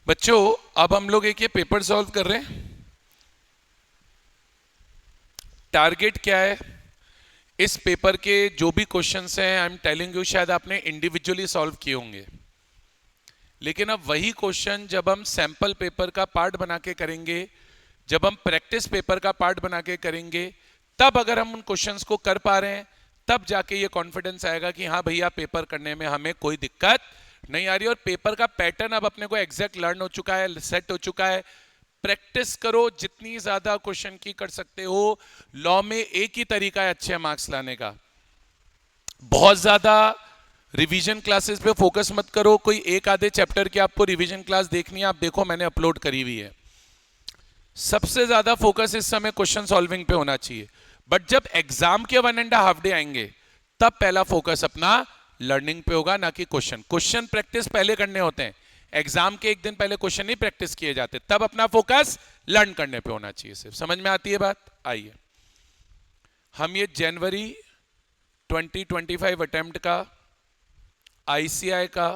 बच्चों अब हम लोग एक ये पेपर सॉल्व कर रहे हैं। टारगेट क्या है इस पेपर के? जो भी क्वेश्चंस हैं आई एम टेलिंग यू शायद आपने इंडिविजुअली सॉल्व किए होंगे, लेकिन अब वही क्वेश्चन जब हम सैंपल पेपर का पार्ट बना के करेंगे, जब हम प्रैक्टिस पेपर का पार्ट बना के करेंगे, तब अगर हम उन क्वेश्चंस को कर पा रहे हैं तब जाके ये कॉन्फिडेंस आएगा कि हाँ भैया पेपर करने में हमें कोई दिक्कत नहीं आ रही। और पेपर का पैटर्न अब अपने को एग्जैक्ट लर्न हो चुका है, सेट हो चुका है। प्रैक्टिस करो, जितनी ज्यादा क्वेश्चन की कर सकते हो। लॉ में एक ही तरीका है अच्छे मार्क्स लाने का, बहुत ज्यादा रिवीजन क्लासेस पे फोकस मत करो। कोई एक आधे चैप्टर की आपको रिवीजन क्लास देखनी है, आप देखो मैंने अपलोड करी हुई है। सबसे ज्यादा फोकस इस समय क्वेश्चन सॉल्विंग पे होना चाहिए। बट जब एग्जाम के 1.5 डे आएंगे तब पहला फोकस अपना लर्निंग पे होगा, ना कि क्वेश्चन प्रैक्टिस पहले करने होते हैं। एग्जाम के एक दिन पहले क्वेश्चन नहीं प्रैक्टिस किए जाते, तब अपना फोकस लर्न करने पे होना चाहिए। सिर्फ समझ में आती है बात? आइए हम ये जनवरी 2025 अटेम्प्ट का आईसीआई का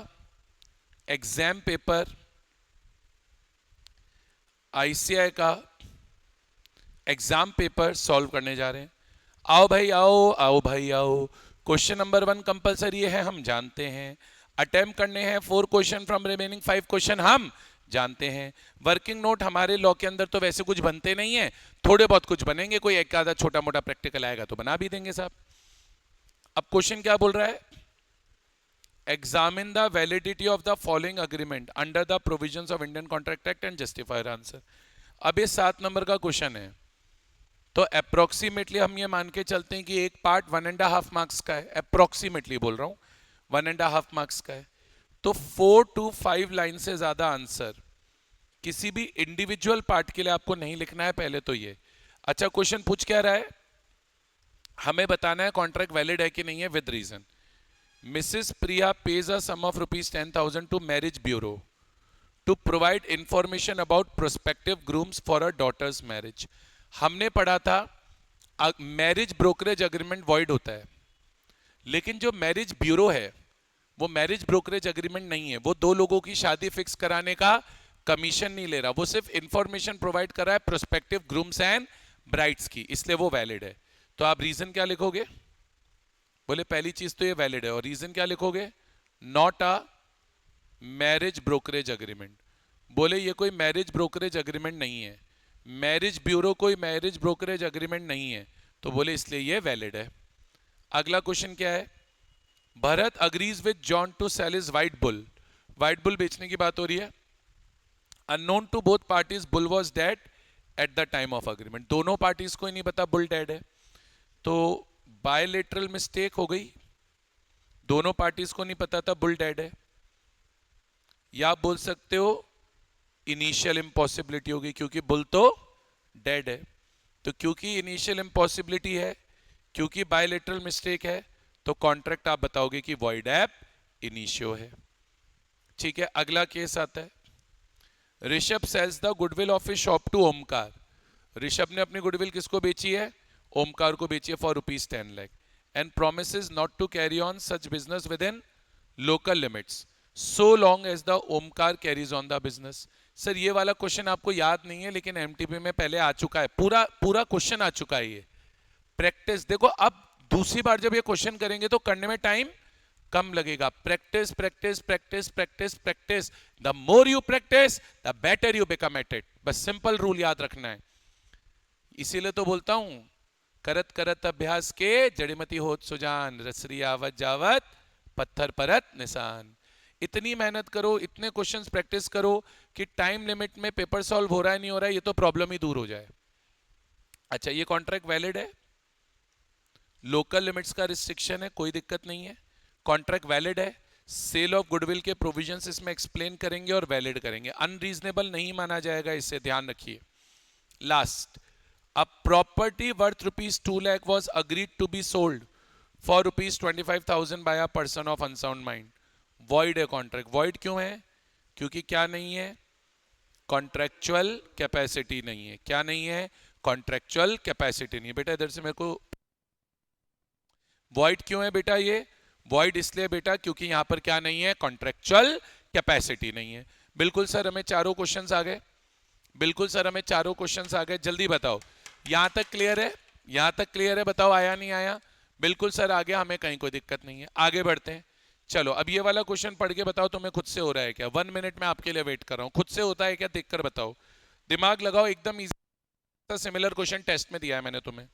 एग्जाम पेपर, आईसीआई का एग्जाम पेपर सॉल्व करने जा रहे हैं। आओ भाई आओ, आओ भाई आओ। क्वेश्चन नंबर 1 कंपलसरी है, हम जानते हैं। अटेम्प्ट करने हैं 4 क्वेश्चन फ्रॉम रिमेनिंग 5 क्वेश्चन, हम जानते हैं। वर्किंग नोट हमारे लॉ के अंदर तो वैसे कुछ बनते नहीं है, थोड़े बहुत कुछ बनेंगे, कोई एक आधा छोटा मोटा प्रैक्टिकल आएगा तो बना भी देंगे साहब। अब क्वेश्चन क्या बोल रहा है? Examine the validity of the following agreement under the provisions of Indian contract act and justify answer. अब ये 7 नंबर का क्वेश्चन है, तो अप्रोक्सीमेटली हम ये मान के चलते हैं कि एक पार्ट 1.5 मार्क्स का है। अप्रोक्सीमेटली बोल रहा हूं 1.5 मार्क्स का है, तो 4 to 5 लाइन से ज्यादा आंसर किसी भी इंडिविजुअल पार्ट के लिए आपको नहीं लिखना है पहले तो ये। अच्छा क्वेश्चन पूछ क्या रहा है? हमें बताना है कॉन्ट्रैक्ट वैलिड है कि नहीं है with reason. Mrs Priya pays a sum of ₹10,000 to marriage bureau to provide information about prospective grooms for a daughter's marriage. हमने पढ़ा था मैरिज ब्रोकरेज अग्रीमेंट वॉइड होता है, लेकिन जो मैरिज ब्यूरो है वो मैरिज ब्रोकरेज अग्रीमेंट नहीं है। वो दो लोगों की शादी फिक्स कराने का कमीशन नहीं ले रहा, वो सिर्फ इंफॉर्मेशन प्रोवाइड कर रहा है प्रोस्पेक्टिव ग्रूम्स एंड ब्राइड्स की, इसलिए वो वैलिड है। तो आप रीजन क्या लिखोगे? बोले पहली चीज तो ये वैलिड है, और रीजन क्या लिखोगे? Not a marriage brokerage agreement. बोले ये कोई मैरिज ब्रोकरेज अग्रीमेंट नहीं है, मैरिज ब्यूरो कोई मैरिज ब्रोकरेज अग्रीमेंट नहीं है, तो बोले इसलिए ये वैलिड है। अगला क्वेश्चन क्या है? Bharat agrees with John to sell his white bull. White bull बेचने की बात हो रही है। Unknown to both parties bull was dead at the time of agreement. दोनों पार्टीज को ही नहीं पता बुल डेड है, तो बायलेटरल मिस्टेक हो गई, दोनों पार्टीज को नहीं पता था बुल डेड है। या आप बोल सकते हो इनिशियल इम्पॉसिबिलिटी होगी, क्योंकि बुल तो डेड है। तो क्योंकि इनिशियल इम्पॉसिबिलिटी है, क्योंकि बायलेटरल मिस्टेक है, तो कॉन्ट्रैक्ट आप बताओगे कि वॉइड एब इनिशियो है। ठीक है, अगला केस आता है। Rishabh sells the goodwill of his shop to Omkar. Rishabh ने अपनी गुडविल किसको बेची है? ओमकार को बेची है for ₹10 lakh and promises not to carry on such business within local limits so long as the Omkar carries on the business. Sir ये वाला क्वेश्चन आपको याद नहीं है, लेकिन एमटीपी में पहले आ चुका है, पूरा पूरा क्वेश्चन आ चुका है। ये प्रैक्टिस देखो, अब दूसरी बार जब ये क्वेश्चन करेंगे तो करने में टाइम कम लगेगा। Practice practice practice practice practice, the more you practice the better you become at it. बस सिंपल रूल याद रखना है। इसीलिए तो बोलता हूं करत करत अभ्यास के जड़ीमती होत सुजान, रसरी आवत जावत पत्थर परत निशान। इतनी मेहनत करो, इतने क्वेश्चंस प्रैक्टिस करो कि टाइम लिमिट में पेपर सॉल्व हो रहा है नहीं हो रहा है ये तो प्रॉब्लम ही दूर हो जाए। अच्छा ये कॉन्ट्रैक्ट वैलिड है, लोकल लिमिट्स का रिस्ट्रिक्शन है, कोई दिक्कत नहीं है। कॉन्ट्रैक्ट वैलिड है, सेल ऑफ गुडविल के प्रोविजंस इसमें एक्सप्लेन करेंगे और वैलिड करेंगे, अनरीजनेबल नहीं माना जाएगा, इससे ध्यान रखिए। Last, a property worth ₹2 lakh was agreed to be sold for ₹25,000 by a person of unsound mind. void है कॉन्ट्रैक्ट। void क्यों है? क्योंकि क्या नहीं है? कॉन्ट्रेक्चुअल कैपेसिटी नहीं है। क्या नहीं है? कॉन्ट्रेक्चुअल कैपेसिटी नहीं है। बेटा इधर से मेरे को, void क्यों है बेटा? ये void इसलिए बेटा क्योंकि यहां पर क्या नहीं है? कॉन्ट्रेक्चुअल कैपेसिटी नहीं है। बिल्कुल सर, हमें चारों क्वेश्चंस आ गए। बिल्कुल सर, हमें चारों क्वेश्चंस आ गए। जल्दी बताओ, यहां तक क्लियर है? यहां तक क्लियर है? बताओ आया नहीं आया? बिल्कुल सर आ गया, हमें कहीं कोई दिक्कत नहीं है। आगे बढ़ते हैं। चलो अब ये वाला क्वेश्चन पढ़ के बताओ तुम्हें खुद से हो रहा है क्या। 1 मिनट में आपके लिए वेट कर रहा हूं। खुद से होता है क्या देखकर बताओ। दिमाग लगाओ, एकदम इजी सिमिलर क्वेश्चन टेस्ट में दिया है मैंने तुम्हें।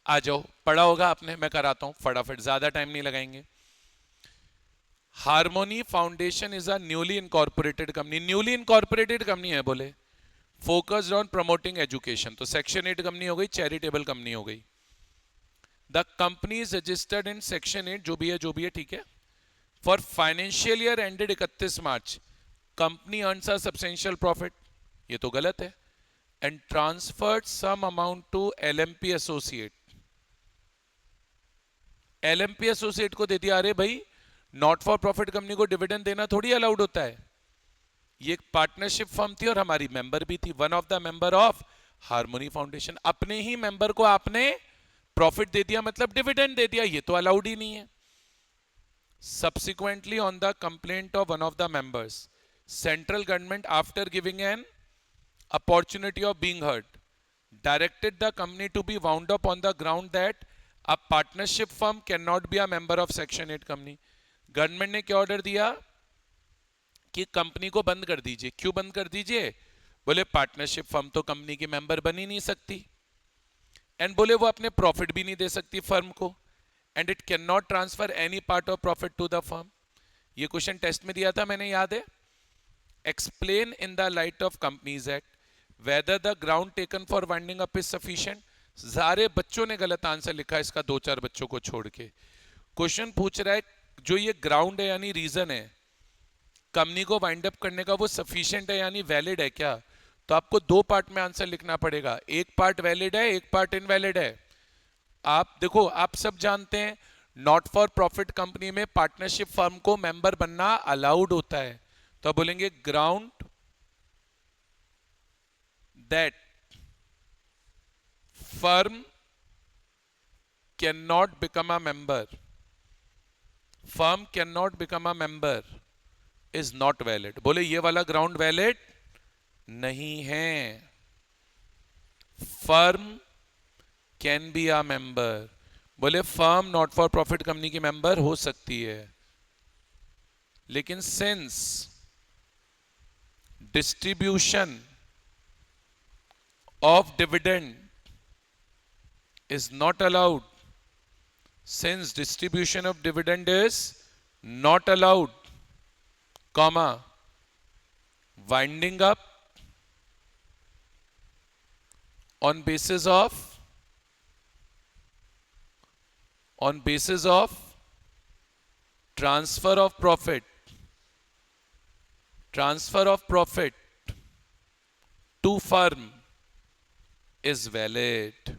आ जाओ, पढ़ा होगा आपने, मैं कराता हूं फटाफट, ज्यादा टाइम नहीं लगाएंगे। Harmony foundation is a newly incorporated company. Newly incorporated company है बोले, फोकस्ड ऑन प्रमोटिंग एजुकेशन, तो सेक्शन 8 कंपनी हो गई, चैरिटेबल कंपनी हो गई। The company is registered in section 8, जो भी है जो भी है ठीक है। For financial year ended 31 March, company earns a substantial profit, ये तो गलत है। And transferred some amount to LMP associate, LMP associate को दे दिया। अरे भाई, नॉट फॉर प्रॉफिट कंपनी को डिविडेंड देना थोड़ी अलाउड होता है। ये एक पार्टनरशिप फर्म थी और हमारी मेंबर भी थी, one of the member of harmony foundation. अपने ही मेंबर को आपने प्रॉफिट दे दिया, मतलब डिविडेंड दे दिया, ये तो अलाउड ही नहीं है। Subsequently, on the complaint of one of the members, central government, after giving an opportunity of being heard, directed the company to be wound up on the ground that a partnership firm cannot be a member of Section 8 company. Government ने क्या order दिया कि company को बंद कर दीजिए। क्यों बंद कर दीजिए? बोले पार्टनरशिप फर्म तो कंपनी की मेंबर बन ही नहीं सकती, एंड बोले वो अपने प्रॉफिट भी नहीं दे सकती फर्म को, and it can not transfer any part of profit to the firm. ये क्वेश्चन टेस्ट में दिया था मैंने, याद है? Explain in the light of companies act whether the ground taken for winding up is sufficient. सारे बच्चों ने गलत आंसर लिखा इसका, 2-4 बच्चों को छोड़ के। क्वेश्चन पूछ रहा है जो ये ग्राउंड है यानी रीजन है कंपनी को वाइंड अप करने का, वो सफिशिएंट है यानी वैलिड है क्या? तो आपको 2 पार्ट में आंसर लिखना पड़ेगा, एक पार्ट वैलिड है, एक पार्ट इनवैलिड है। आप देखो, आप सब जानते हैं नॉट फॉर प्रॉफिट कंपनी में पार्टनरशिप फर्म को मेंबर बनना अलाउड होता है। तो बोलेंगे ground that firm cannot become a member, firm cannot become a member is not valid. बोले ये वाला ग्राउंड वैलिड नहीं है। Firm can be a member, बोले firm not for profit company की मेंबर हो सकती है, लेकिन since distribution of dividend is not allowed, since distribution of dividend is not allowed, comma, winding up on basis of transfer of profit to firm is valid।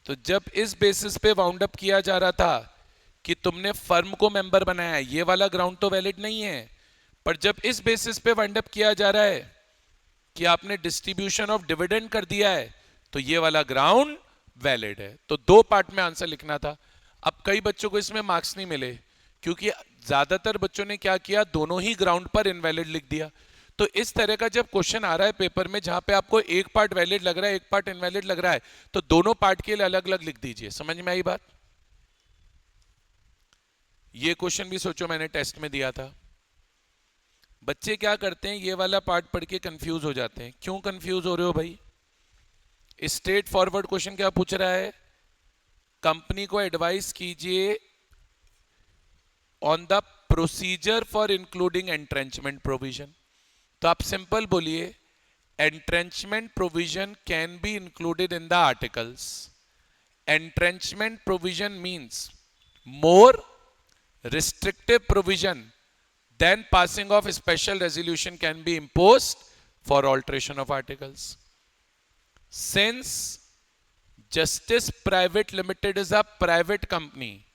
तो जब इस basis पे wound up किया जा रहा था कि तुमने फर्म को मेंबर बनाया है, ये वाला ग्राउंड तो वैलिड नहीं है। पर जब इस बेसिस पे वाउंड अप किया जा रहा है कि आपने डिस्ट्रीब्यूशन ऑफ डिविडेंड कर दिया है, तो ये वाला ग्राउंड वैलिड है। तो 2 पार्ट में आंसर लिखना था। अब कई बच्चों को इसमें मार्क्स नहीं मिले क्योंकि ज्यादातर बच्चों ने क्या किया, दोनों ही ग्राउंड पर इनवैलिड लिख दिया। तो इस तरह का जब क्वेश्चन आ रहा है पेपर में जहां पे आपको एक पार्ट वैलिड लग रहा है, एक पार्ट इनवैलिड लग रहा है, तो दोनों पार्ट के लिए अलग अलग लिख दीजिए। समझ में आई बात? ये क्वेश्चन भी सोचो मैंने टेस्ट में दिया था। बच्चे क्या करते हैं, ये वाला पार्ट पढ़ के कंफ्यूज हो जाते हैं। क्यों कंफ्यूज हो रहे हो भाई? स्ट्रेट फॉरवर्ड क्वेश्चन क्या पूछ रहा है, कंपनी को एडवाइस कीजिए on the procedure for including entrenchment provision. तो आप सिंपल बोलिए, entrenchment provision can be included in the articles. Entrenchment provision means more restrictive provision then passing of special resolution can be imposed for alteration of articles. Since Justice Private Limited is a private company,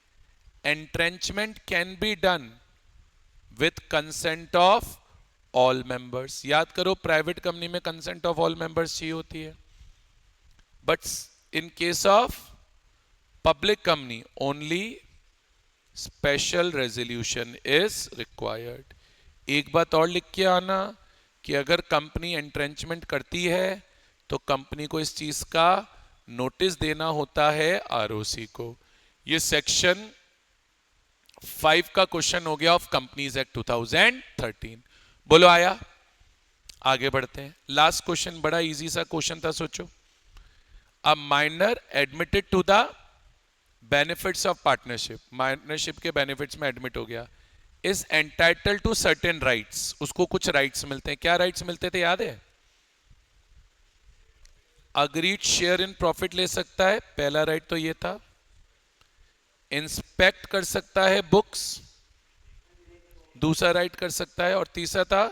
entrenchment can be done with consent of all members। याद करो private company में consent of all members चाहिए होती है। but in case of public company only special resolution is required. एक बात और लिख के आना कि अगर कंपनी एंट्रेंचमेंट करती है तो कंपनी को इस चीज का नोटिस देना होता है आरओसी को। ये सेक्शन 5 का क्वेश्चन हो गया ऑफ कंपनीज एक्ट 2013। बोलो आया? आगे बढ़ते हैं। लास्ट क्वेश्चन बड़ा इजी सा क्वेश्चन था, सोचो। A minor admitted to the benefits of partnership, partnership के बेनिफिट्स में एडमिट हो गया, is entitled to certain rights, उसको कुछ राइट्स मिलते हैं। क्या राइट्स मिलते थे याद है? अग्रीड शेयर इन प्रॉफिट ले सकता है, पहला राइट तो ये था। इंस्पेक्ट कर सकता है बुक्स, दूसरा राइट कर सकता है। और तीसरा था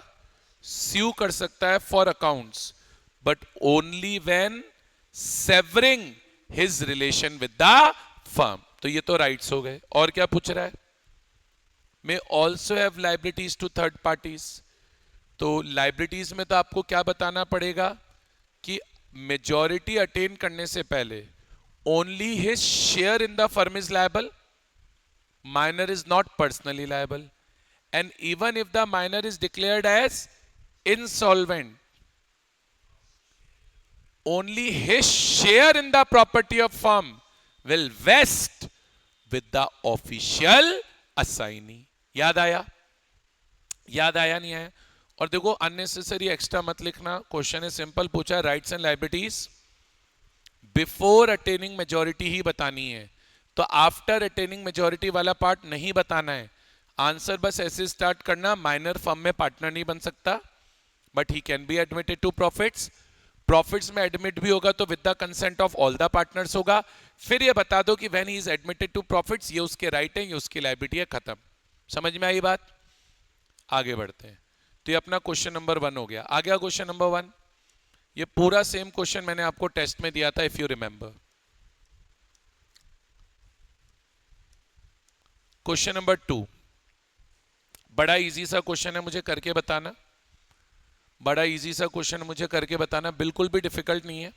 स्यू कर सकता है for accounts, but only when savouring his relation with the firm. तो ये तो राइट्स हो गए। और क्या पूछ रहा है? May also have liabilities to third parties. तो लाइबिलिटीज में तो आपको क्या बताना पड़ेगा कि मेजॉरिटी अटेन करने से पहले only his share in the firm is liable, minor is not personally liable, and even if the minor is declared as insolvent, only his share in the property of firm will vest with the official assignee। याद आया? याद आया नहीं आया? और देखो unnecessary extra मत लिखना, क्वेश्चन है सिंपल पूछा है, rights and liabilities before attaining majority ही बतानी है, तो आफ्टर अटेनिंग मेजॉरिटी वाला पार्ट नहीं बताना है। आंसर बस ऐसे स्टार्ट करना, माइनर फर्म में पार्टनर नहीं बन सकता, but he can be admitted to profits. Profits में एडमिट भी होगा तो with the consent of all the partners होगा। फिर ये बता दो कि when he is admitted to profits, ये उसके राइट है, ये उसकी लायबिलिटी है, खत्म। समझ में आई बात? आगे बढ़ते हैं। तो ये अपना क्वेश्चन नंबर 1 हो गया। आ गया क्वेश्चन नंबर 1। ये पूरा सेम क्वेश्चन मैंने आपको टेस्ट में दिया था, if you remember. Question number 2 बड़ा इजी सा क्वेश्चन है, मुझे करके बताना। बड़ा इजी सा क्वेश्चन मुझे करके बताना, बिल्कुल भी डिफिकल्ट नहीं है,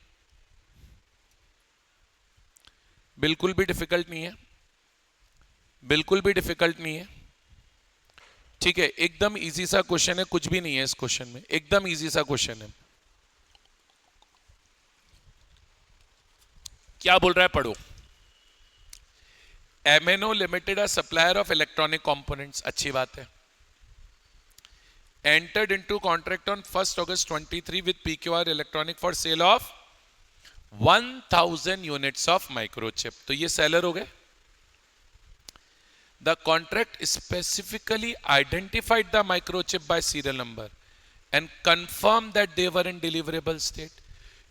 बिल्कुल भी डिफिकल्ट नहीं है, बिल्कुल भी डिफिकल्ट नहीं है। ठीक है, एकदम इजी सा क्वेश्चन है, कुछ भी नहीं है इस क्वेश्चन में, एकदम इजी सा क्वेश्चन है। क्या बोल रहा है पढ़ो। MNO limited a supplier of electronic components, अच्छी बात है, entered into contract on 1st August 23 with PQR Electronic for sale of 1000 units of microchip। तो ये सेलर हो गए। The contract specifically identified the microchip by serial number and confirmed that they were in deliverable state।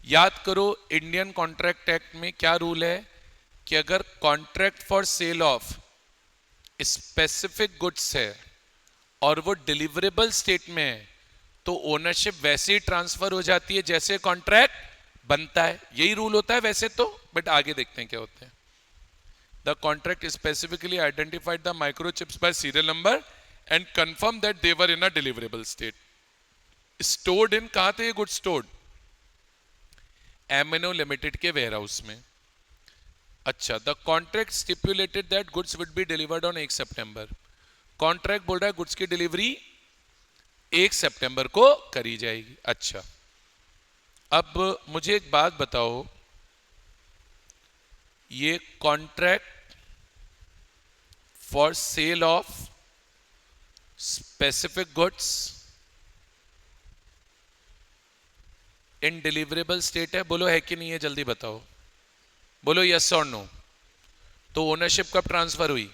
याद करो Indian contract act में क्या rule है कि अगर contract for sale of specific goods है और वो डिलीवरेबल स्टेट में है, तो ओनरशिप वैसे ही ट्रांसफर हो जाती है जैसे कॉन्ट्रैक्ट बनता है। यही रूल होता है वैसे तो, बट आगे देखते हैं क्या होते हैं। The contract specifically identified the microchips bye serial number and confirm that they were in a deliverable state. Stored in, कहां थे ये गुड स्टोर्ड? एमएनओ लिमिटेड के वेयर हाउस में। अच्छा, the contract stipulated that goods would be delivered on 1 September. Contract बोल रहा है goods की डिलीवरी 1 सितंबर को करी जाएगी। अच्छा, अब मुझे एक बात बताओ, ये contract for sale of specific goods in deliverable state है, बोलो है कि नहीं है? जल्दी बताओ, बोलो यस और नो। तो ओनरशिप कब ट्रांसफर हुई?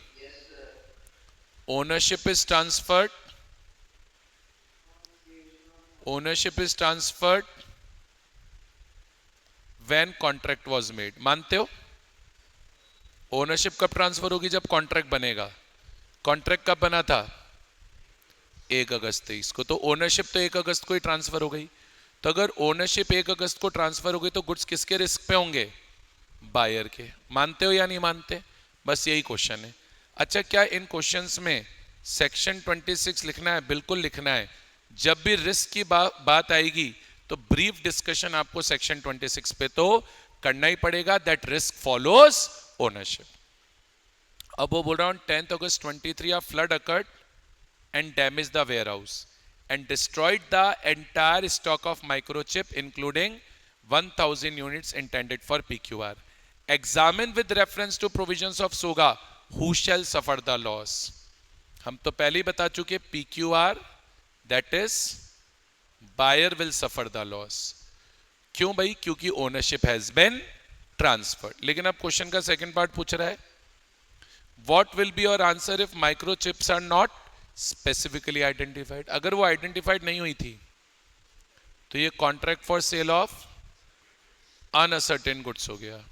Ownership is transferred. Ownership is transferred when contract was made। मानते हो? ओनरशिप कब ट्रांसफर होगी? जब कॉन्ट्रैक्ट बनेगा। कॉन्ट्रैक्ट कब बना था? 1 अगस्त 23 को। तो ओनरशिप तो 1 अगस्त को ही ट्रांसफर हो गई। तो अगर ओनरशिप 1 अगस्त को ट्रांसफर हो गई तो गुड्स किसके रिस्क पे होंगे? बायर के। मानते हो या नहीं मानते? बस यही क्वेश्चन है। अच्छा, क्या इन क्वेश्चंस में सेक्शन 26 लिखना है? बिल्कुल लिखना है। जब भी रिस्क की बात आएगी तो ब्रीफ डिस्कशन आपको सेक्शन 26 पे तो करना ही पड़ेगा, दैट रिस्क फॉलोज ओनरशिप। अब वो बोल रहा हूं 10th August 23 a flood occurred and damaged the warehouse and destroyed the entire stock of microchip including 1000 units intended for PQR. Examine with reference to provisions of SOGA who shall suffer the loss. हम तो पहले ही बता चुके PQR that is buyer will suffer the loss. क्यों भाई? क्योंकि ownership has been transferred. लेकिन अब क्वेश्चन का सेकंड पार्ट पूछ रहा है what will be your answer if microchips are not specifically identified. अगर वो आइडेंटिफाइड नहीं हुई थी तो ये contract for sale of unascertained goods हो गया।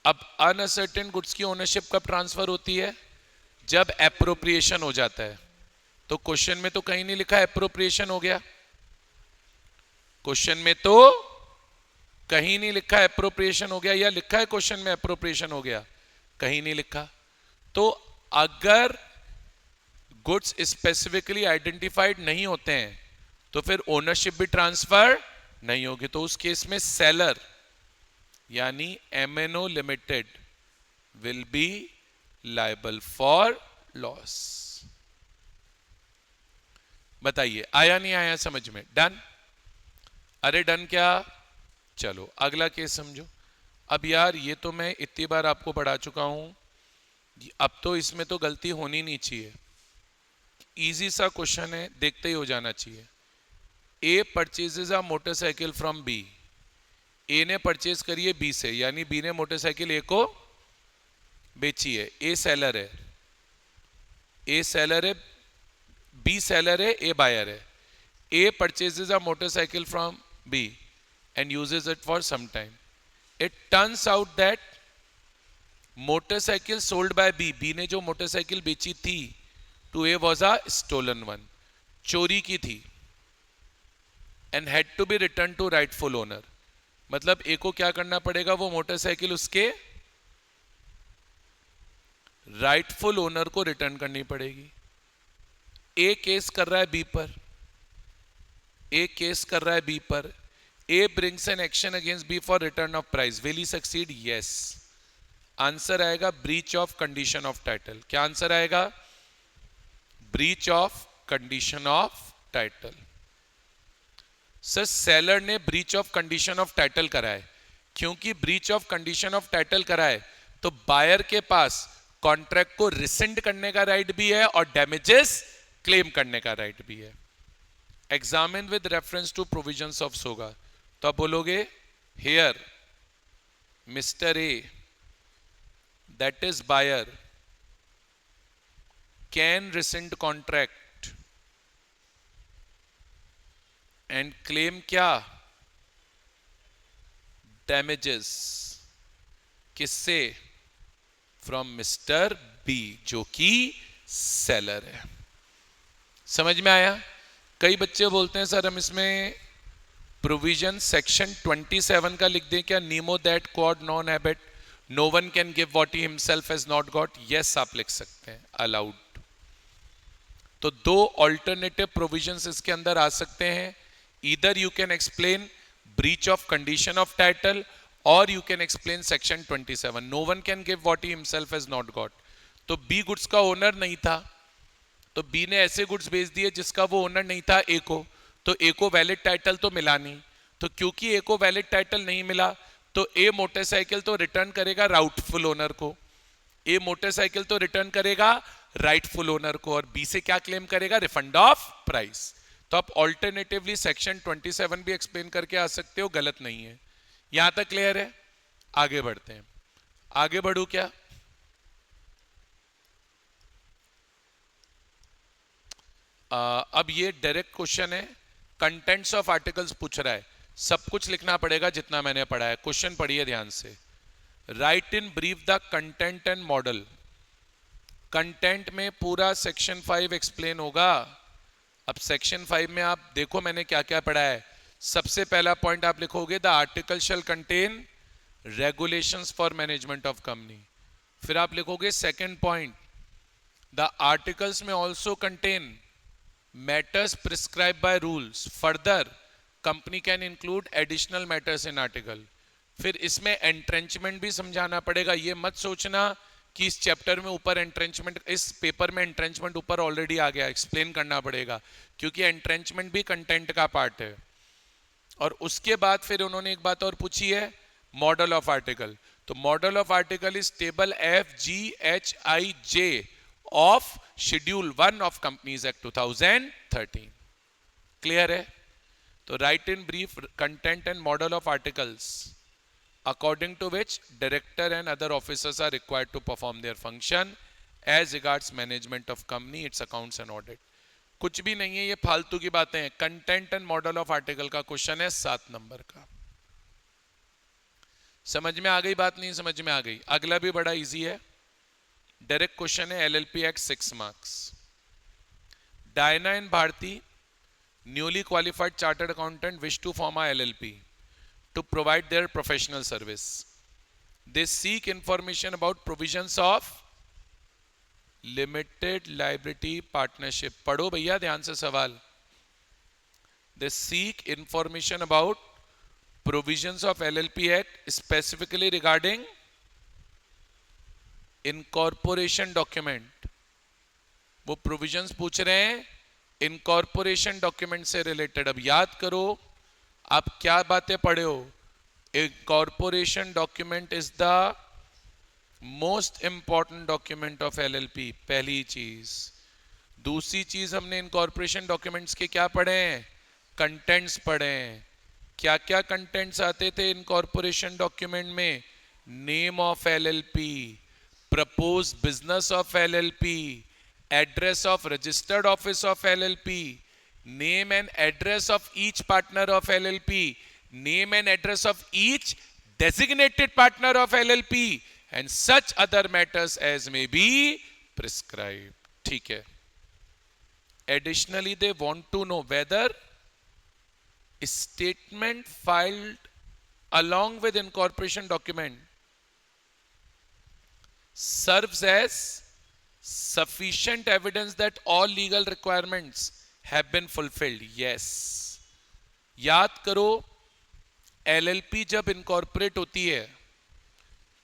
अब अनअसर्टेन गुड्स की ओनरशिप कब ट्रांसफर होती है? जब एप्रोप्रिएशन हो जाता है। तो क्वेश्चन में तो कहीं नहीं लिखा एप्रोप्रिएशन हो गया, क्वेश्चन में तो कहीं नहीं लिखा एप्रोप्रिएशन हो गया, या लिखा है क्वेश्चन में एप्रोप्रिएशन हो गया? कहीं नहीं लिखा। तो अगर गुड्स स्पेसिफिकली आइडेंटिफाइड नहीं होते हैं तो फिर ओनरशिप भी ट्रांसफर नहीं होगी। तो उस केस में सेलर यानी MNO limited will be liable for loss. बताइए आया नहीं आया समझ में? डन? अरे डन क्या? चलो अगला केस समझो। अब यार ये तो मैं इतनी बार आपको पढ़ा चुका हूं, अब तो इसमें तो गलती होनी नहीं चाहिए। इजी सा क्वेश्चन है, देखते ही हो जाना चाहिए। A purchases a motorcycle from B. A ने परचेज करी है बी से, यानी बी ने मोटरसाइकिल ए को बेची है। ए सेलर है, ए सेलर है, बी सेलर है, ए बायर है। A purchases a motorcycle from B and uses it for some time. It turns out that motorcycle sold by B, B ने जो मोटरसाइकिल बेची थी to A was a stolen one, चोरी की थी, and had to be returned to rightful owner. मतलब A को क्या करना पड़ेगा? वो मोटरसाइकिल उसके राइटफुल ओनर को रिटर्न करनी पड़ेगी। A केस कर रहा है B पर, A केस कर रहा है B पर। A brings an action against B for return of price. Will he succeed? Yes. Answer आएगा breach of condition of title. क्या आंसर आएगा? breach of condition of title. Sir seller ने breach of condition of title करा है, क्योंकि breach of condition of title करा है तो बायर के पास कॉन्ट्रैक्ट को रिसेंड करने का राइट भी है और डैमेजेस क्लेम करने का राइट भी है। Examine with reference to provisions of SOGA. तो आप बोलोगे here mister A that is buyer can rescind contract and claim क्या? डैमेजेस। किससे? फ्रॉम मिस्टर बी जो कि सेलर है। समझ में आया? कई बच्चे बोलते हैं सर हम इसमें प्रोविजन सेक्शन 27 का लिख दें क्या? Nemo dat quod non habet no one can give what he himself has not got. Yes आप लिख सकते हैं, अलाउड। तो दो ऑल्टरनेटिव प्रोविजंस इसके अंदर आ सकते हैं। Either you can explain breach of condition of title और you can explain section 27। No one can give what he himself has not got. तो बी गुड्स का ओनर नहीं था, तो बी ने ऐसे गुड्स बेच दिए जिसका वो ओनर नहीं था ए को, तो ए को वैलिड टाइटल तो मिला नहीं। तो क्योंकि ए को वैलिड टाइटल नहीं मिला तो ए मोटरसाइकिल तो रिटर्न करेगा राइटफुल ओनर को, ए मोटरसाइकिल तो रिटर्न करेगा राइटफुल ओनर को, और बी से क्या क्लेम करेगा? Refund of price. तो आप ऑल्टरनेटिवली सेक्शन 27 भी एक्सप्लेन करके आ सकते हो, गलत नहीं है। यहां तक क्लियर है? आगे बढ़ते हैं। आगे बढ़ू क्या? अब ये डायरेक्ट क्वेश्चन है, कंटेंट्स ऑफ आर्टिकल्स पूछ रहा है, सब कुछ लिखना पड़ेगा जितना मैंने पढ़ा है। क्वेश्चन पढ़िए ध्यान से। Right in brief the content and model. Content में पूरा सेक्शन 5 एक्सप्लेन होगा। अब सेक्शन 5 में आप देखो मैंने क्या क्या पढ़ा है। सबसे पहला पॉइंट आप लिखोगे the article shall contain regulations for management of company. फिर आप लिखोगे सेकंड पॉइंट द आर्टिकल्स में also contain matters prescribed by rules. Further, company can include additional matters in article. फिर इसमें एंट्रेंचमेंट भी समझाना पड़ेगा। ये मत सोचना कि इस चैप्टर में ऊपर एंट्रेंचमेंट, इस पेपर में एंट्रेंचमेंट ऊपर ऑलरेडी आ गया, एक्सप्लेन करना पड़ेगा, क्योंकि एंट्रेंचमेंट भी कंटेंट का पार्ट है। और उसके बाद फिर उन्होंने एक बात और पूछी है, मॉडल ऑफ आर्टिकल। तो model of article is table FGHIJ of schedule 1 of companies act 2013। Clear है? तो right in brief content and model of articles according to which director and other officers are required to perform their function as regards management of company, its accounts and audit। कुछ भी नहीं है, ये फालतू की बातें हैं। Content and model of article का क्वेश्चन है 7 नंबर का। समझ में आ गई बात? नहीं समझ में आ गई? अगला भी बड़ा इजी है, डायरेक्ट क्वेश्चन है, LLP act 6 marks. Diana and Bharati, newly qualified chartered accountant, wish to form a LLP to provide their professional service. They seek information about provisions of limited liability partnership। पढ़ो भैया ध्यान से सवाल। They seek information about provisions of LLP Act specifically regarding incorporation document। वो provisions पूछ रहे हैं incorporation document से related। अब याद करो आप क्या बातें पढ़े हो। A corporation document is the most important document of LLP, पहली चीज। दूसरी चीज, हमने इनकॉर्पोरेशन डॉक्यूमेंट्स के क्या पढ़े हैं? कंटेंट्स पढ़े हैं। क्या क्या कंटेंट्स आते थे इनकॉर्पोरेशन डॉक्यूमेंट में? Name of LLP, propose business of LLP, address of registered office of LLP, name and address of each partner of LLP, name and address of each designated partner of LLP and such other matters as may be prescribed। ठीक है। Additionally, they want to know whether statement filed along with incorporation document serves as sufficient evidence that all legal requirements have been fulfilled। yes। याद करो LLP जब incorporate होती है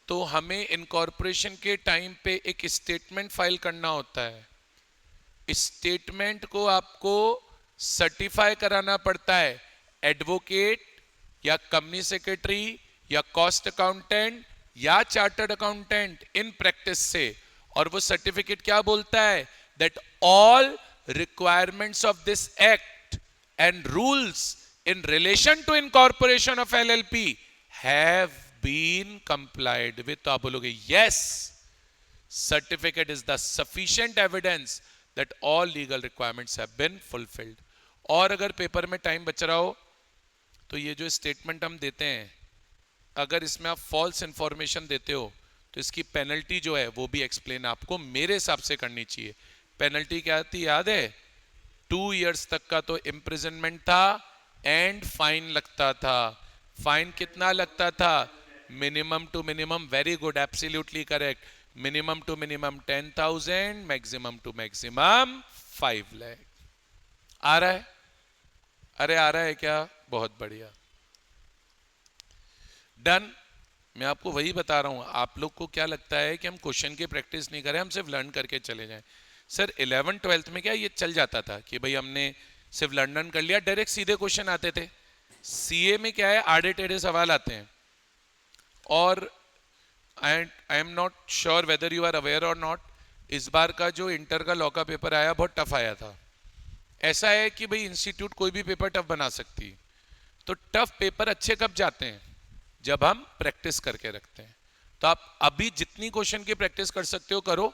तो हमें incorporation के टाइम पे एक स्टेटमेंट फाइल करना होता है। स्टेटमेंट को आपको सर्टिफाई कराना पड़ता है एडवोकेट या कंपनी सेक्रेटरी या कॉस्ट अकाउंटेंट या चार्टर्ड अकाउंटेंट इन प्रैक्टिस से। और वो सर्टिफिकेट क्या बोलता है? That all requirements of this act and rules in relation to incorporation of LLP have been complied with। तो आप बोलोगे yes, certificate is the sufficient evidence that all legal requirements have been fulfilled। और अगर paper में time बच रहा हो तो ये जो स्टेटमेंट हम देते हैं, अगर इसमें आप फॉल्स इंफॉर्मेशन देते हो तो इसकी पेनल्टी जो है वो भी एक्सप्लेन आपको मेरे हिसाब से करनी चाहिए। पेनल्टी क्या थी याद है? 2 years तक का तो इम्प्रिजनमेंट था एंड फाइन लगता था। फाइन कितना लगता था? Minimum to minimum, very good, absolutely correct, minimum to minimum 10,000, maximum to maximum 5 lakh. आ रहा है? अरे आ रहा है क्या? बहुत बढ़िया, डन। मैं आपको वही बता रहा हूं। आप लोग को क्या लगता है कि हम क्वेश्चन की प्रैक्टिस नहीं करें, हम सिर्फ लर्न करके चले जाएं? सर 11th 12th में क्या ये चल जाता था कि भाई हमने सिर्फ लर्न कर लिया, डायरेक्ट सीधे क्वेश्चन आते थे। CA में क्या है, आड़े टेढ़े सवाल आते हैं। और I am not sure whether you are aware और नॉट, इस बार का जो इंटर का लॉ का पेपर आया बहुत टफ आया था। ऐसा है कि भाई इंस्टीट्यूट कोई भी पेपर टफ बना सकती, तो टफ पेपर अच्छे कब जाते हैं? जब हम प्रैक्टिस करके रखते हैं। तो आप अभी जितनी क्वेश्चन की प्रैक्टिस कर सकते हो करो।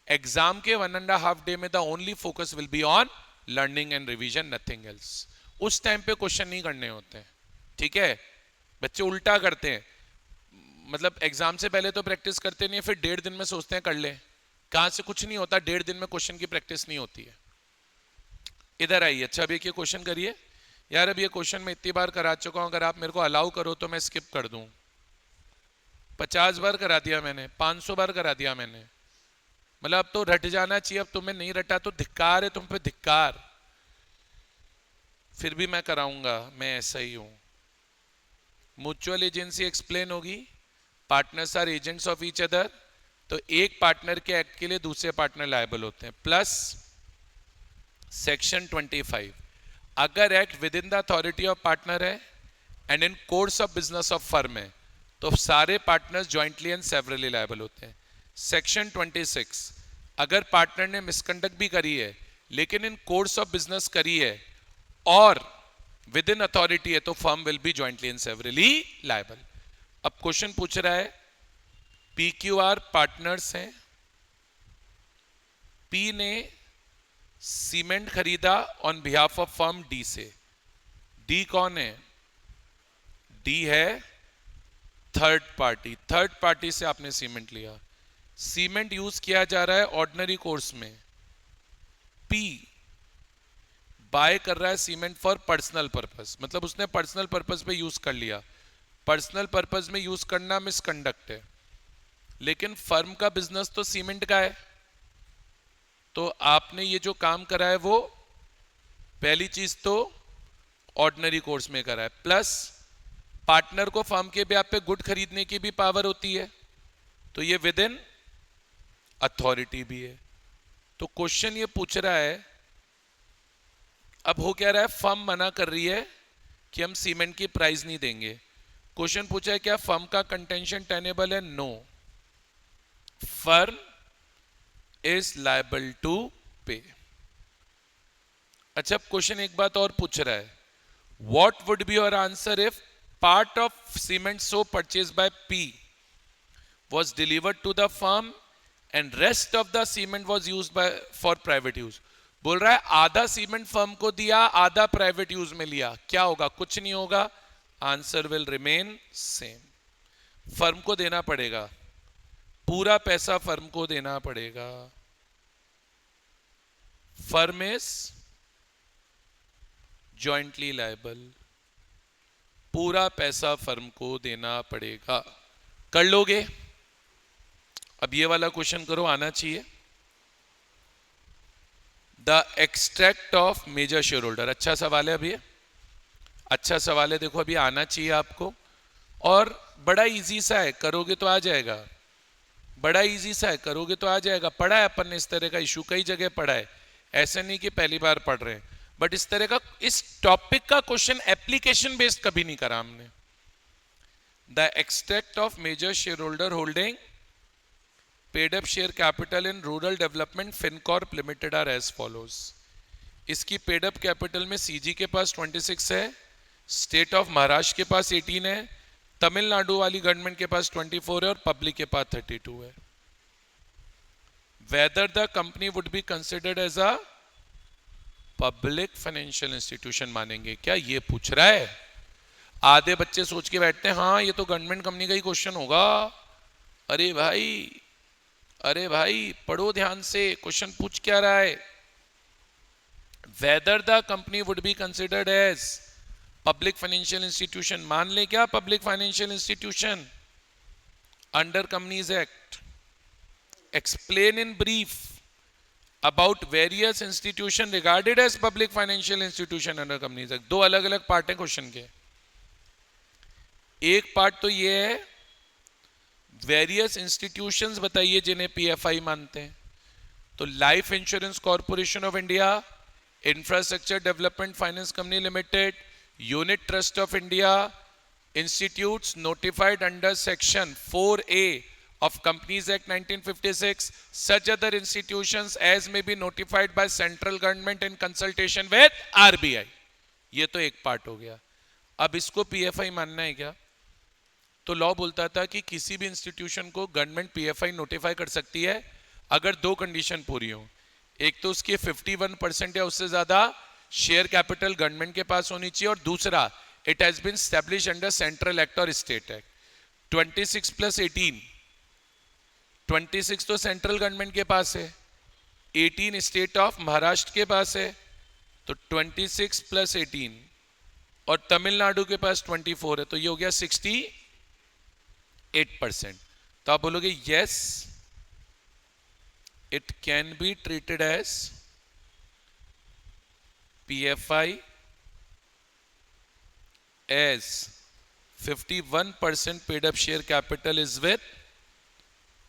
एग्जाम के 1.5 डे में the only focus will be on learning and revision, nothing else. उस टाइम पे क्वेश्चन नहीं करने होते हैं, ठीक है? बच्चे उल्टा करते हैं, मतलब एग्जाम से पहले तो प्रैक्टिस करते नहीं, फिर 1.5 दिन में सोचते हैं कर ले। कहां से कुछ नहीं होता, 1.5 दिन में क्वेश्चन की प्रैक्टिस नहीं होती है। इधर आइए। अच्छा अब ये क्वेश्चन करिए यार। अब ये क्वेश्चन मैं इतनी बार करा चुका हूं, अगर आप मेरे को अलाउ करो तो मैं स्किप कर दूं। 50 बार करा दिया मैंने, 500 बार करा दिया मैंने, मतलब अब तो रट जाना चाहिए। अब तुम्हें नहीं रटा तो धिक्कार है तुम पे, धिक्कार। फिर भी मैं कराऊंगा, मैं ऐसा ही हूं। म्यूचुअल एजेंसी एक्सप्लेन होगी, partners are agents of each other, तो एक पार्टनर के एक्ट के लिए दूसरे पार्टनर लायबल होते हैं। प्लस सेक्शन 25, अगर act within the authority of partner है and in course of business of firm है तो सारे partners jointly and severally liable होते हैं। सेक्शन 26, अगर पार्टनर ने मिसकंडक्ट भी करी है लेकिन इन कोर्स ऑफ बिजनेस करी है और विद इन अथॉरिटी है तो firm will be jointly and severally liable. अब क्वेश्चन पूछ रहा है PQR पार्टनर्स हैं, P ने सीमेंट खरीदा on behalf of firm D से। D कौन है? D है थर्ड पार्टी, थर्ड पार्टी से आपने सीमेंट लिया, सीमेंट यूज किया जा रहा है ऑर्डिनरी कोर्स में, P बाय कर रहा है सीमेंट फॉर पर्सनल पर्पस, मतलब उसने पर्सनल पर्पस पे यूज कर लिया। पर्सनल पर्पस में यूज करना मिसकंडक्ट है, लेकिन फर्म का बिजनेस तो सीमेंट का है, तो आपने ये जो काम करा है वो पहली चीज तो ऑर्डिनरी कोर्स में करा है, प्लस पार्टनर को फर्म के ब्याह पे गुड खरीदने की भी पावर होती है, तो ये विद इन अथॉरिटी भी है। तो क्वेश्चन ये पूछ रहा है, अब हो क्या रहा है, फर्म मना कर रही है कि हम सीमेंट की प्राइस नहीं देंगे। क्वेश्चन पूछा है क्या फर्म का कंटेंशन टेनेबल है? No, firm is liable to pay. अच्छा, क्वेश्चन एक बात और पूछ रहा है, what would be your answer if part of cement so purchase by P was delivered to the firm and rest of the cement was used by for private use। बोल रहा है आधा सीमेंट फर्म को दिया, आधा private use में लिया, क्या होगा? कुछ नहीं होगा, answer will remain same. Firm को देना पड़ेगा, पूरा पैसा फर्म को देना पड़ेगा। फर्म इज जॉइंटली लायबल, पूरा पैसा फर्म को देना पड़ेगा। कर लोगे? अब ये वाला क्वेश्चन करो, आना चाहिए। The extract of major shareholder, अच्छा सवाल है अभी, अच्छा सवाल है, देखो अभी आना चाहिए आपको, और बड़ा इजी सा है, करोगे तो आ जाएगा, बड़ा इजी सा है, करोगे तो आ जाएगा। पढ़ा है अपन ने इस तरह का इशू, कई जगह पढ़ा है, ऐसा नहीं कि पहली बार पढ़ रहे हैं, बट इस तरह का इस टॉपिक का क्वेश्चन एप्लीकेशन बेस्ड कभी नहीं करा हमने। The extract of major shareholder holding paid up share capital in rural development Fincorp limited are as follows. इसकी पेड अप कैपिटल में CG के पास 26 है, स्टेट ऑफ महाराष्ट्र के पास 18 है, तमिलनाडु वाली गवर्नमेंट के पास 24 है और पब्लिक के पास 32 है। Whether the company would be considered as a public financial institution मानेंगे क्या, ये पूछ रहा है। आधे बच्चे सोच के बैठते हैं हाँ ये तो गवर्नमेंट कंपनी का ही क्वेश्चन होगा। अरे भाई, अरे भाई पढ़ो ध्यान से, क्वेश्चन पूछ क्या रहा है। Whether the company would be considered as public financial institution, मान ले क्या public financial institution under companies act. Explain in brief about various institution regarded as public financial institution under companies act. दो अलग अलग पार्ट है question के। एक part तो ये है वेरियस इंस्टीट्यूशंस बताइए जिन्हें PFI मानते हैं, तो life insurance corporation of India, infrastructure development finance company limited, unit trust of India, institutes notified under section 4A of Companies Act 1956, such other institutions as may be notified by central government in consultation with RBI। ये तो एक part हो गया। अब इसको PFI मानना है क्या? तो लॉ बोलता था कि किसी भी इंस्टीट्यूशन को गवर्नमेंट PFI नोटिफाई कर सकती है अगर दो कंडीशन पूरी हो। एक तो उसकी 51% या उससे ज्यादा शेयर कैपिटल गवर्नमेंट के पास होनी चाहिए, और दूसरा it has been establish under central act और स्टेट एक्ट। 26 + 18, 26 तो सेंट्रल गवर्नमेंट के पास है, 18 स्टेट ऑफ महाराष्ट्र के पास है, तो 26 + 18, और तमिलनाडु के पास 24 है, तो ये हो गया 68%। तो आप बोलोगे yes it can be treated as PFI as 51% paid up share capital is with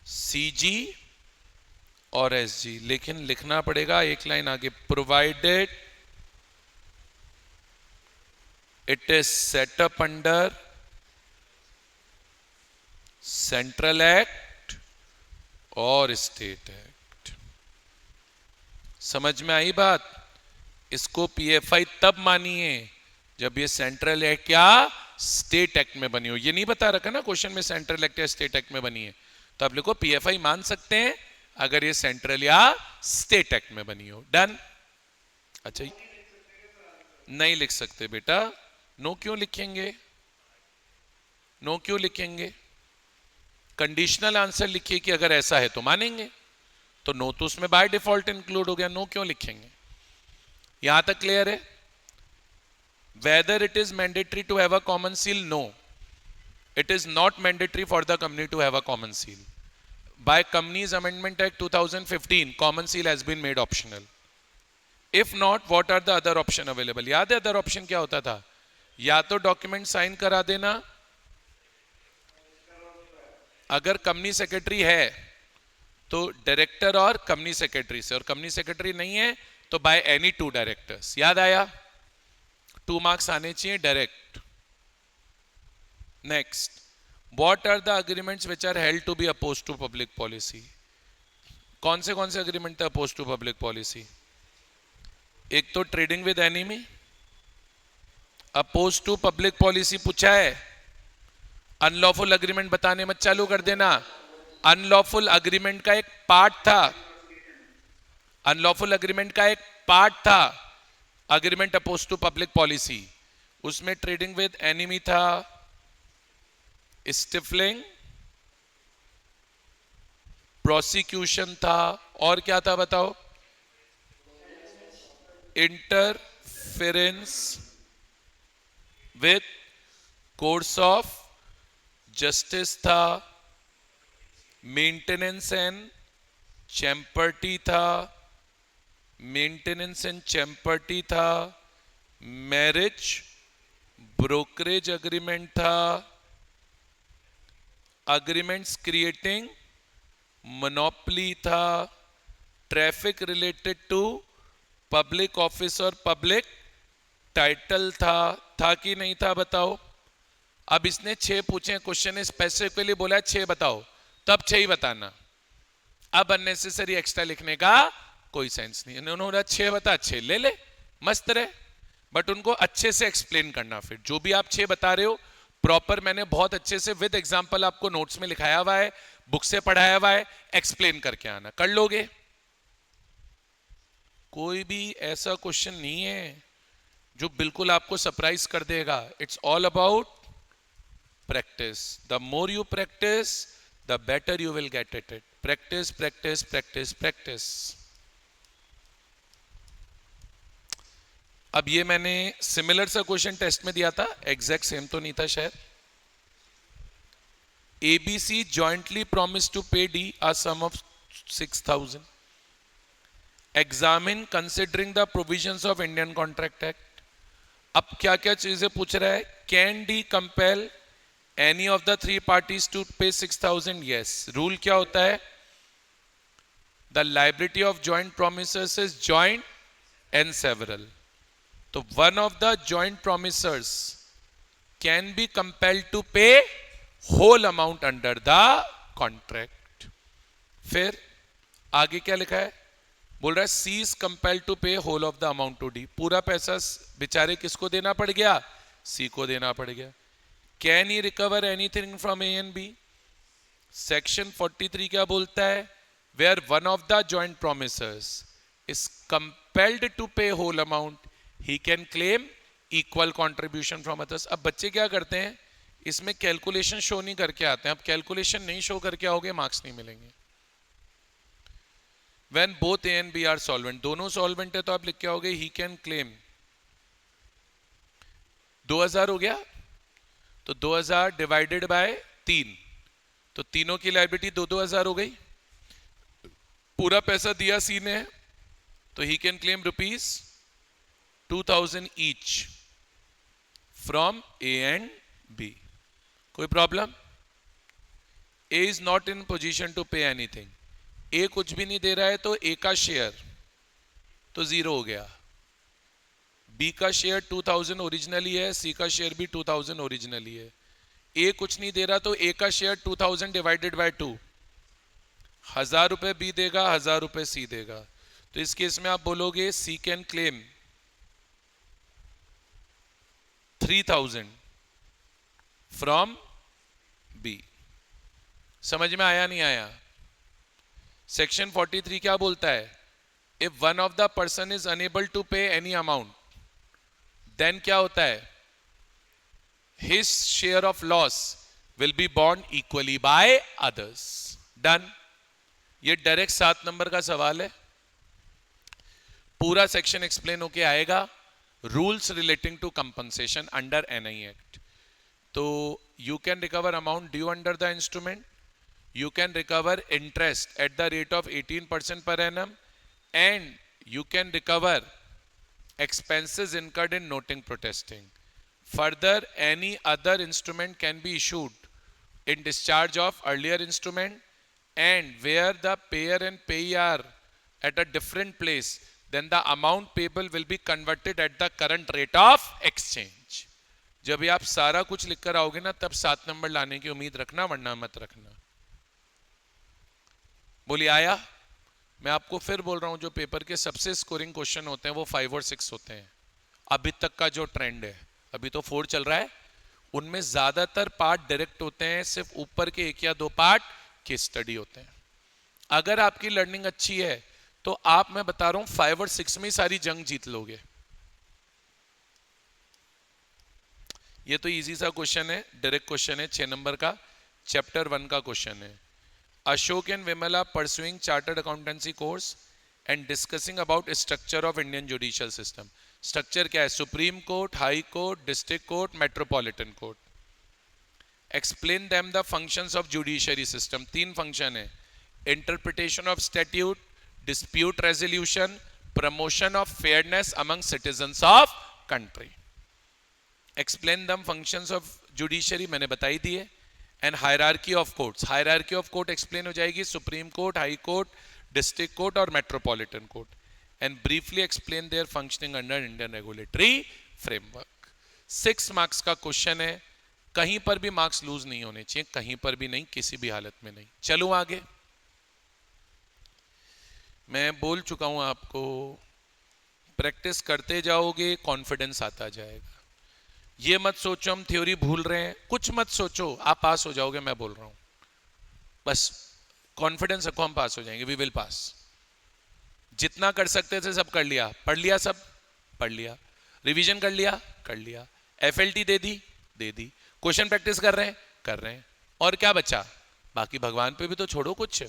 CG और एसजी, लेकिन लिखना पड़ेगा एक लाइन आगे, provided it is set up under central act और स्टेट एक्ट। समझ में आई बात? इसको पीएफआई तब मानिए जब ये सेंट्रल एक्ट या स्टेट एक्ट में बनी हो। ये नहीं बता रखा ना क्वेश्चन में सेंट्रल एक्ट या स्टेट एक्ट में बनी है, तो आप लिखो पीएफआई मान सकते हैं अगर ये सेंट्रल या स्टेट एक्ट में बनी हो। डन? अच्छा, नहीं लिख सकते बेटा। नो क्यों लिखेंगे? नो क्यों लिखेंगे? कंडीशनल आंसर लिखिए कि अगर ऐसा है तो मानेंगे, तो नो तो उसमें बाय डिफॉल्ट इंक्लूड हो गया, नो क्यों लिखेंगे? यहां तक क्लियर है? Whether it is mandatory to have a common seal? No, it is not mandatory for the company to have a common seal. By Companies Amendment Act 2015, common seal has been made optional. If not, what are the other option available? याद है other option क्या होता था? या तो document sign करा देना, अगर कंपनी सेक्रेटरी है तो डायरेक्टर और कंपनी सेक्रेटरी से, और कंपनी सेक्रेटरी नहीं है तो बाय एनी टू डायरेक्टर्स। याद आया? 2 मार्क्स आने चाहिए direct. Next, What are the agreements which are held to be opposed to public policy? कौन से अग्रीमेंट थे अपोज टू पब्लिक पॉलिसी? एक तो trading with enemy, opposed to public policy पूछा है। अनलॉफुल अग्रीमेंट बताने मत चालू कर देना, अनलॉफुल अग्रीमेंट का एक पार्ट था, अनलॉफुल अग्रीमेंट का एक पार्ट था agreement opposed to public policy. उसमें ट्रेडिंग विद एनिमी था, स्टिफलिंग, प्रोसिक्यूशन था, और क्या था बताओ? Interference with course of justice था, मेंटेनेंस एंड चैम्पर्टी था, मेंटेनेंस एंड चैम्पर्टी था, मैरिज ब्रोकरेज अग्रीमेंट था, अग्रीमेंट्स क्रिएटिंग मोनोपोली था, traffic related to public office और पब्लिक टाइटल था कि नहीं था बताओ? अब इसने 6 पूछे क्वेश्चन ने स्पेसिफिकली बोला है 6 बताओ, तब 6 ही बताना। अब अननेसेसरी एक्स्ट्रा लिखने का कोई सेंस नहीं। उन्होंने 6 बता, 6 ले ले, मस्त रहे, बट उनको अच्छे से एक्सप्लेन करना। फिर जो भी आप 6 बता रहे हो प्रॉपर, मैंने बहुत अच्छे से विद एग्जांपल आपको नोट्स में लिखाया हुआ है, बुक से पढ़ाया हुआ है, एक्सप्लेन करके आना। कर लोगे? कोई भी ऐसा क्वेश्चन नहीं है जो बिल्कुल आपको सरप्राइज कर देगा। It's all about practice. The more you practice the better you will get it. Practice practice practice practice. अब ये मैंने सिमिलर सा क्वेश्चन टेस्ट में दिया था, एग्जैक्ट सेम तो नहीं था शायद। ABC jointly promise to pay D a sum of 6,000. Examine considering the provisions of Indian contract act. अब क्या क्या चीजें पूछ रहा है? Can D compel any of the 3 parties to pay 6,000? Yes. Rule क्या होता है? The liability of joint promisors is joint and several. तो one of the joint promisors can be compelled to pay whole amount under the contract. फिर आगे क्या लिखा है? बोल रहा है C is compelled to pay whole of the amount to D. पूरा पैसा बेचारे किसको देना पड़ गया? सी को देना पड़ गया। Can he recover anything from A and B? Section 43 क्या बोलता है? Where one of the joint promisors is compelled to pay whole amount, he can claim equal contribution from others. अब बच्चे क्या करते हैं, इसमें कैलकुलेशन शो नहीं करके आते हैं। अब कैलकुलेशन नहीं शो करके आओगे मार्क्स नहीं मिलेंगे। when both A and B are solvent, दोनों सॉल्वेंट है तो आप लिख के आओगे he can claim। 2000 हो गया, तो 2000 डिवाइडेड बाय 3, तो तीनों की लायबिलिटी 2,000 हो गई। पूरा पैसा दिया सी ने, तो he can claim ₹2,000 each from A and B। कोई problem? A is not in position to pay anything, A कुछ भी नहीं दे रहा है तो ए का शेयर तो जीरो हो गया, बी का शेयर 2000 ओरिजिनली है, सी का शेयर भी 2000 ओरिजिनली है, ए कुछ नहीं दे रहा तो ए का शेयर 2000 डिवाइडेड बाय 2, 1000 रुपए बी देगा, 1000 रुपए सी देगा। तो इस केस में आप बोलोगे सी कैन क्लेम 3000 फ्रॉम बी। समझ में आया नहीं आया? सेक्शन 43 क्या बोलता है? If one of the person is unable to pay any amount, then क्या होता है? His share of loss will be borne equally by others. Done. ये डायरेक्ट 7 नंबर का सवाल है, पूरा सेक्शन एक्सप्लेन होके आएगा, rules relating to compensation under NI act. तो you can recover amount due under the instrument, you can recover interest at the rate of 18% per annum, and you can recover expenses incurred in noting protesting. Further, any other instrument can be issued in discharge of earlier instrument, and where the payer and payee are at a different place, then the amount payable will be converted at the current rate of exchange. जब ये आप सारा कुछ लिख कर आओगे ना, तब 7 नंबर लाने की उम्मीद रखना, वरना मत रखना। बोलिए आया? मैं आपको फिर बोल रहा हूं, जो पेपर के सबसे स्कोरिंग क्वेश्चन होते हैं वो 5 और 6 होते हैं। अभी तक का जो ट्रेंड है, अभी तो 4 चल रहा है, उनमें ज्यादातर पार्ट डायरेक्ट होते हैं, सिर्फ ऊपर के 1 या 2 पार्ट केस स्टडी होते हैं। अगर आपकी लर्निंग अच्छी है तो आप, मैं बता रहा हूं, 5 और 6 में सारी जंग जीत लोगे। ये तो इजी सा क्वेश्चन है, डायरेक्ट क्वेश्चन है, 6 नंबर का, चैप्टर 1 का क्वेश्चन है। Ashok and Vimala pursuing chartered accountancy course and discussing about structure of Indian judicial system. Structure क्या है? Supreme Court, High Court, District Court, Metropolitan Court. Explain them the functions of judiciary system. 3 function है: interpretation of statute, dispute resolution, promotion of fairness among citizens of country. Explain them functions of judiciary, मैंने बताई दी है। And hierarchy of courts, hierarchy of court explain हो जाएगी, supreme court, high court, district court और metropolitan court, and briefly explain their functioning under Indian regulatory framework. 6 marks का question है, कहीं पर भी मार्क्स लूज नहीं होने चाहिए, कहीं पर भी नहीं, किसी भी हालत में नहीं। चलो आगे, मैं बोल चुका हूं आपको, प्रैक्टिस करते जाओगे कॉन्फिडेंस आता जाएगा। ये मत सोचो हम थ्योरी भूल रहे हैं, कुछ मत सोचो, आप पास हो जाओगे, मैं बोल रहा हूं, बस कॉन्फिडेंस रखो, हम पास हो जाएंगे, वी विल पास। जितना कर सकते थे सब कर लिया, पढ़ लिया, सब पढ़ लिया, रिवीजन कर लिया, कर लिया, एफएलटी दे दी, दे दी, क्वेश्चन प्रैक्टिस कर रहे हैं, कर रहे हैं, और क्या बचा? बाकी भगवान पे भी तो छोड़ो कुछ,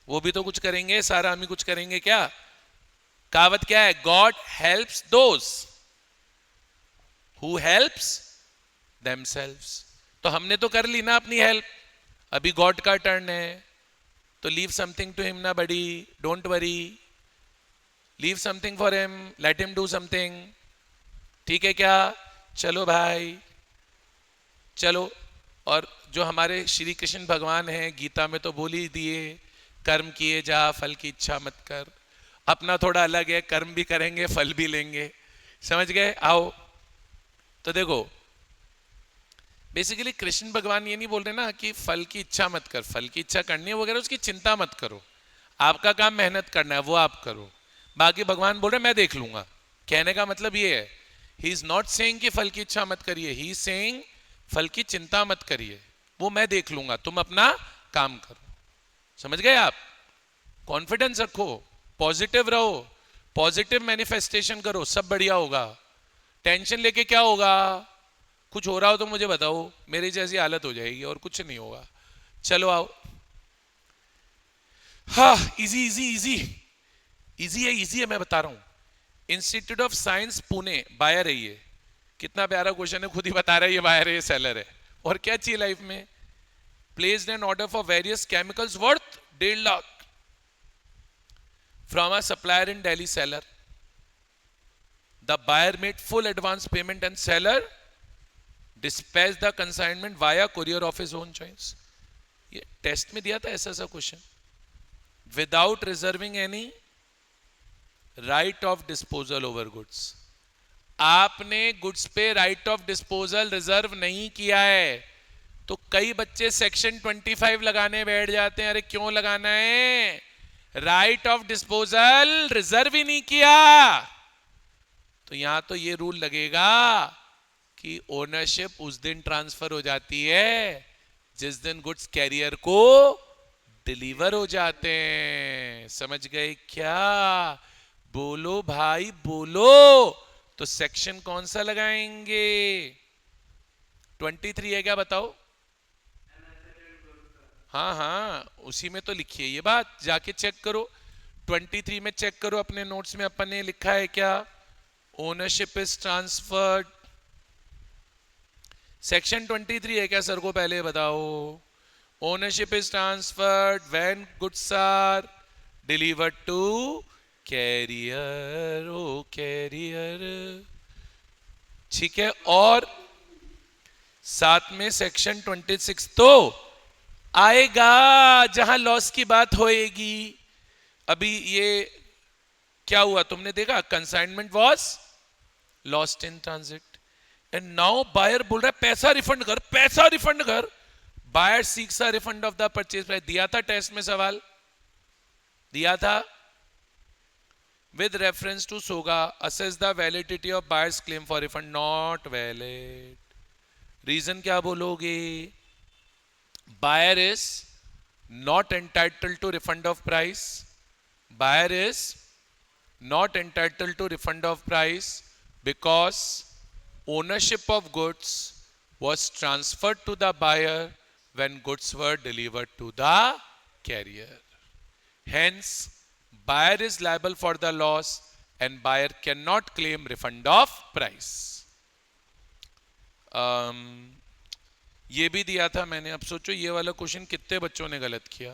वो भी तो कुछ करेंगे, सारा हम ही कुछ करेंगे क्या? कहावत क्या है? God helps those who helps themselves। तो हमने तो कर ली ना अपनी हेल्प, अभी गॉड का टर्न है, तो लीव समथिंग टू हिम ना बड़ी, don't worry, leave something for him, let him do something. ठीक है क्या? चलो भाई चलो। और जो हमारे श्री कृष्ण भगवान हैं, गीता में तो बोल ही दिए, कर्म किए जा फल की इच्छा मत कर। अपना थोड़ा अलग है, कर्म भी करेंगे फल भी लेंगे, समझ गए? आओ, तो देखो बेसिकली कृष्ण भगवान ये नहीं बोल रहे ना कि फल की इच्छा मत कर, फल की इच्छा करनी है वगैरह, उसकी चिंता मत करो, आपका काम मेहनत करना है, वो आप करो, बाकी भगवान बोल रहे मैं देख लूंगा। कहने का मतलब ये है, ही इज नॉट सेइंग कि फल की इच्छा मत करिए, ही इज सेइंग फल की चिंता मत करिए, वो मैं देख लूंगा, तुम अपना काम करो। समझ गए आप? कॉन्फिडेंस रखो, पॉजिटिव रहो, पॉजिटिव मैनिफेस्टेशन करो, सब बढ़िया होगा। टेंशन लेके क्या होगा? कुछ हो रहा हो तो मुझे बताओ, मेरी जैसी हालत हो जाएगी और कुछ नहीं होगा। चलो आओ, हाँ इजी इजी इजी इजी है, इजी है, मैं बता रहा हूं। Institute of science Pune, buyer है ये, कितना प्यारा क्वेश्चन है, खुद ही बता रहा है ये बायर है, ये सेलर है, और क्या चाहिए लाइफ में? Placed an order for various chemicals worth 1.5 lakh from a supplier in Delhi seller. The buyer made full advance payment and seller dispatch the consignment via courier of his own choice. ये test में दिया था ऐसा सा question. Without reserving any right of disposal over goods. आपने goods पे right of disposal reserve नहीं किया है, तो कई बच्चे सेक्शन 25 लगाने बैठ जाते हैं। अरे क्यों लगाना है, राइट ऑफ डिस्पोजल रिजर्व ही नहीं किया। तो यहां तो ये रूल लगेगा कि ओनरशिप उस दिन ट्रांसफर हो जाती है जिस दिन गुड्स कैरियर को डिलीवर हो जाते हैं। समझ गए क्या? बोलो भाई बोलो। तो सेक्शन कौन सा लगाएंगे? 23 है क्या, बताओ? हाँ हाँ, उसी में तो लिखी है ये बात, जाके चेक करो 23 में, चेक करो अपने नोट्स में अपन ने लिखा है क्या। ओनरशिप इज ट्रांसफर्ड, सेक्शन 23 है क्या सर को पहले बताओ। Ownership is transferred when goods are delivered to carrier. ओ कैरियर, ठीक है। और साथ में सेक्शन 26 तो आएगा जहां लॉस की बात होएगी। अभी ये क्या हुआ तुमने देखा, consignment was lost in transit and now buyer बोल रहा है पैसा रिफंड कर, पैसा रिफंड कर। Buyer seeks a refund of the purchase price. दिया था टेस्ट में सवाल, दिया था। With reference to SOGA assess the validity of buyer's claim for refund, not valid. Reason क्या बोलोगे? Buyer is not entitled to refund of price. Buyer is not entitled to refund of price because ownership of goods was transferred to the buyer when goods were delivered to the carrier. Hence, buyer is liable for the loss and buyer cannot claim refund of price. ये भी दिया था मैंने। अब सोचो ये वाला question कितने बच्चों ने गलत किया।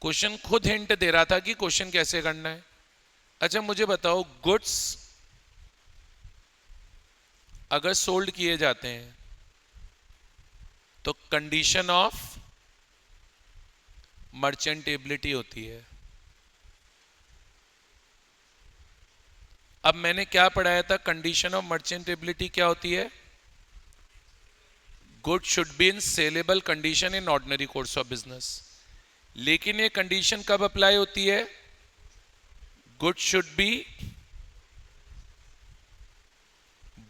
क्वेश्चन खुद हिंट दे रहा था कि क्वेश्चन कैसे करना है। अच्छा मुझे बताओ, गुड्स अगर सोल्ड किए जाते हैं तो कंडीशन ऑफ मर्चेंटेबिलिटी होती है। अब मैंने क्या पढ़ाया था, कंडीशन ऑफ मर्चेंटेबिलिटी क्या होती है? Good should be in saleable condition in ordinary course of business. लेकिन ये कंडीशन कब अप्लाई होती है? Good should be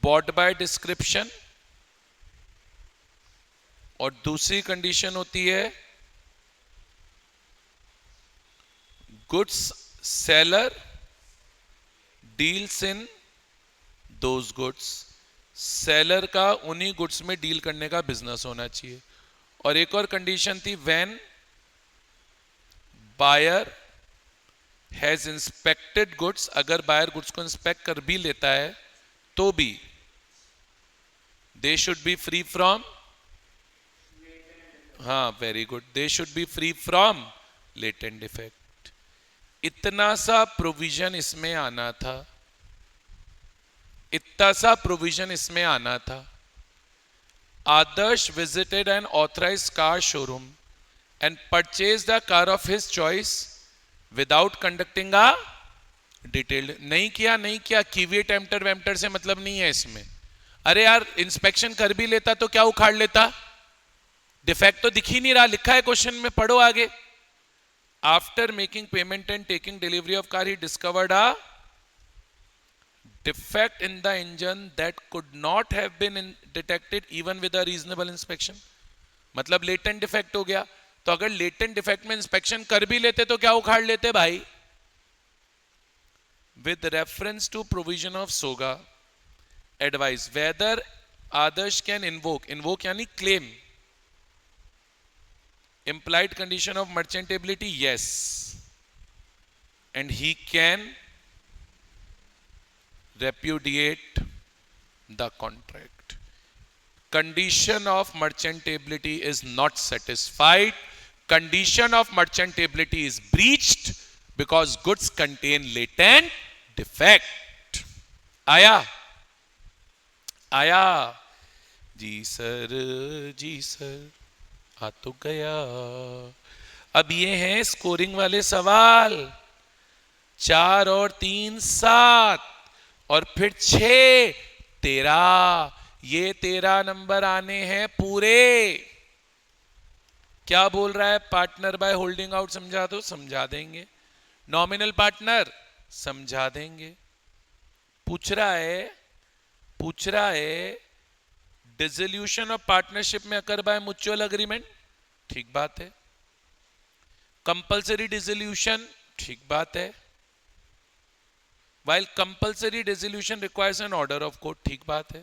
bought by description, और दूसरी कंडीशन होती है goods seller deals in those goods. Seller का उन्हीं गुड्स में डील करने का बिजनेस होना चाहिए। और एक और कंडीशन थी, when buyer has inspected goods. अगर बायर गुड्स को इंस्पेक्ट कर भी लेता है तो भी they should be free from, हाँ very good, they should be free from latent defect. इतना सा प्रोविजन इसमें आना था, इतना सा प्रोविजन इसमें आना था। Adarsh visited an authorised car showroom and purchase the car of his choice without conducting a detailed. नहीं किया, नहीं किया, कीवेट एम्प्टर वेम्प्टर से मतलब नहीं है इसमें। अरे यार इंस्पेक्शन कर भी लेता तो क्या उखाड़ लेता? डिफेक्ट तो दिख ही नहीं रहा, लिखा है क्वेश्चन में, पढ़ो आगे। After making payment and taking delivery of car he discovered a defect in the engine that could not have been detected even with a reasonable inspection। मतलब latent defect हो गया। तो अगर latent defect में inspection कर भी लेते तो क्या उखाड़ लेते भाई? With reference to provision of SOGA advice whether Adarsh can invoke यानी claim implied condition of merchantability, yes, and he can repudiate the contract. Condition of merchantability is not satisfied. Condition of merchantability is breached because goods contain latent defect. आया आया। जी sir आ तो गया। अब ये हैं scoring वाले सवाल। 4 और 3 7 और फिर 6 13। ये 13 नंबर आने हैं पूरे। क्या बोल रहा है? पार्टनर बाय होल्डिंग आउट समझा दो, समझा देंगे। नॉमिनल पार्टनर समझा देंगे। पूछ रहा है डिसोल्यूशन ऑफ पार्टनरशिप में अकर बाय म्यूचुअल एग्रीमेंट, ठीक बात है। कंपलसरी डिसोल्यूशन, ठीक बात है। while compulsory dissolution requires an order of court, ठीक बात है।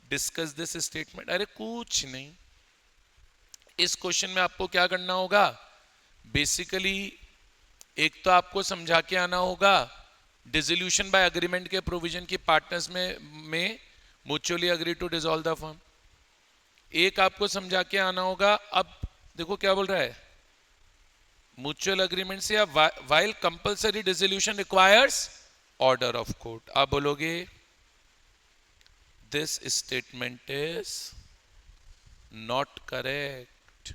डिस्कस दिस स्टेटमेंट, अरे कुछ नहीं। इस क्वेश्चन में आपको क्या करना होगा? बेसिकली एक तो आपको समझा के आना होगा डिसोल्यूशन बाय एग्रीमेंट के प्रोविजन की पार्टनर्स में mutually agree to dissolve the firm. एक आपको समझा के आना होगा, अब देखो क्या बोल रहा है, म्यूचुअल एग्रीमेंट से while compulsory dissolution requires order of court. आप बोलोगे this statement is not correct.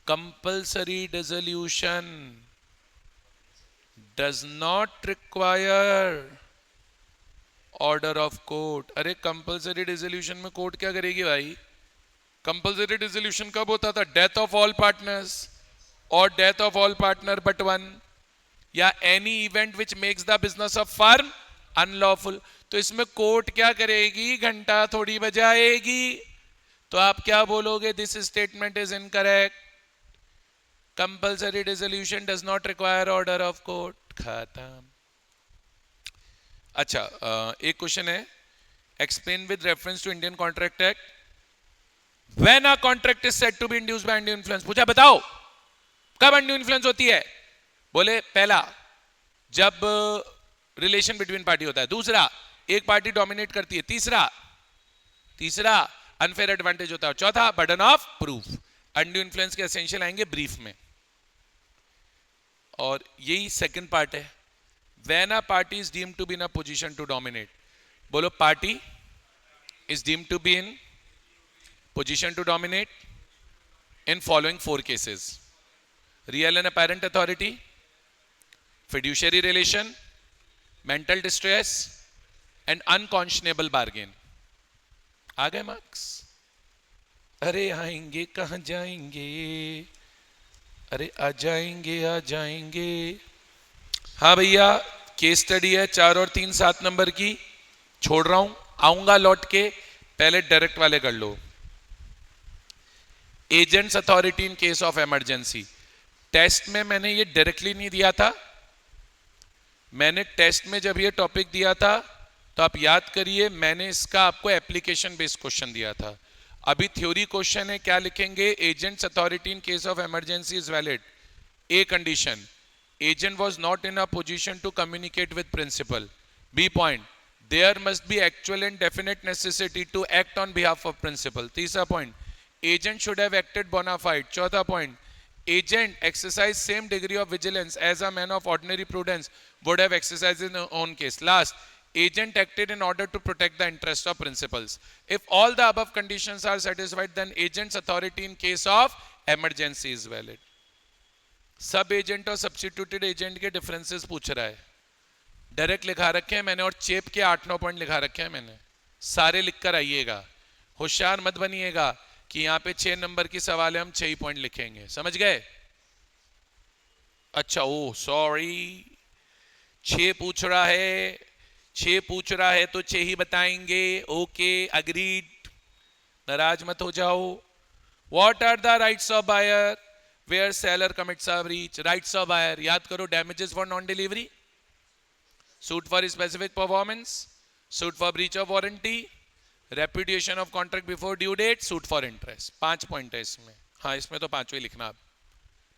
Compulsory dissolution does not require order of court. अरे कंपलसरी डिसोल्यूशन में कोर्ट क्या करेगी भाई? कंपलसरी डिसोल्यूशन कब होता था? डेथ ऑफ ऑल पार्टनर्स और death of all partner but one, या any event which makes the business of firm unlawful. तो इसमें कोर्ट क्या करेगी? घंटा थोड़ी बजाएगी। तो आप क्या बोलोगे? This statement is incorrect. Compulsory dissolution does not require order of court. खत्म। अच्छा, एक क्वेश्चन है, explain with reference to Indian contract act when a contract is said to be induced by undue influence. पूछा बताओ कब undue influence होती है? बोले पहला, जब रिलेशन बिटवीन पार्टी होता है। दूसरा, एक पार्टी डोमिनेट करती है। तीसरा अनफेयर एडवांटेज होता है। चौथा, burden of proof. Undue influence के एसेंशियल आएंगे ब्रीफ में, और यही सेकंड पार्ट है। When a party is deemed to be in a position to dominate. बोलो party is deemed to be in position to dominate in following 4 cases: real and apparent authority, fiduciary relation, mental distress and unconscionable bargain। आ गए marks? अरे आएंगे कहां जाएंगे, अरे आ जाएंगे। हाँ भैया, केस स्टडी है 4 और 3 7 नंबर की, छोड़ रहा हूं, आऊंगा लौट के। पहले डायरेक्ट वाले कर लो। Agent's authority in case of emergency. Test में मैंने ये डायरेक्टली नहीं दिया था, मैंने टेस्ट में जब ये टॉपिक दिया था तो आप याद करिए, मैंने इसका आपको एप्लीकेशन बेस्ड क्वेश्चन दिया था। अभी थ्योरी क्वेश्चन है, क्या लिखेंगे? Agents authority in case of emergency is valid A condition, agent was not in a position to communicate with principal. B point, there must be actual and definite necessity to act on behalf of principal. तीसरा point, agent should have acted bona fide। चौथा point, agent exercise same degree of vigilance as a man of ordinary prudence would have exercised in his own case। Last, agent acted in order to protect the interest of principals। If all the above conditions are satisfied, then agent's authority in case of emergency is valid। सब agent और substituted agent के differences पूछ रहा है, direct लिखा रखे हैं मैंने, और चेप के 8-9 पॉइंट लिखा रखे हैं मैंने, सारे लिखकर आइएगा। होशियार मत बनिएगा कि यहां पे 6 नंबर की सवाल है, हम 6 ही पॉइंट लिखेंगे, समझ गए? अच्छा, ओ सॉरी, 6 पूछ रहा है तो 6 ही बताएंगे। ओके, अग्रीड, नाराज मत हो जाओ। What are the rights of buyer where seller commits a breach. Rights of buyer याद करो, damages for non delivery, suit for specific performance, suit for breach of warranty, repudiation of contract before due date, suit for interest. 5 point है इसमें। हाँ, इसमें तो 5 ही लिखना आप।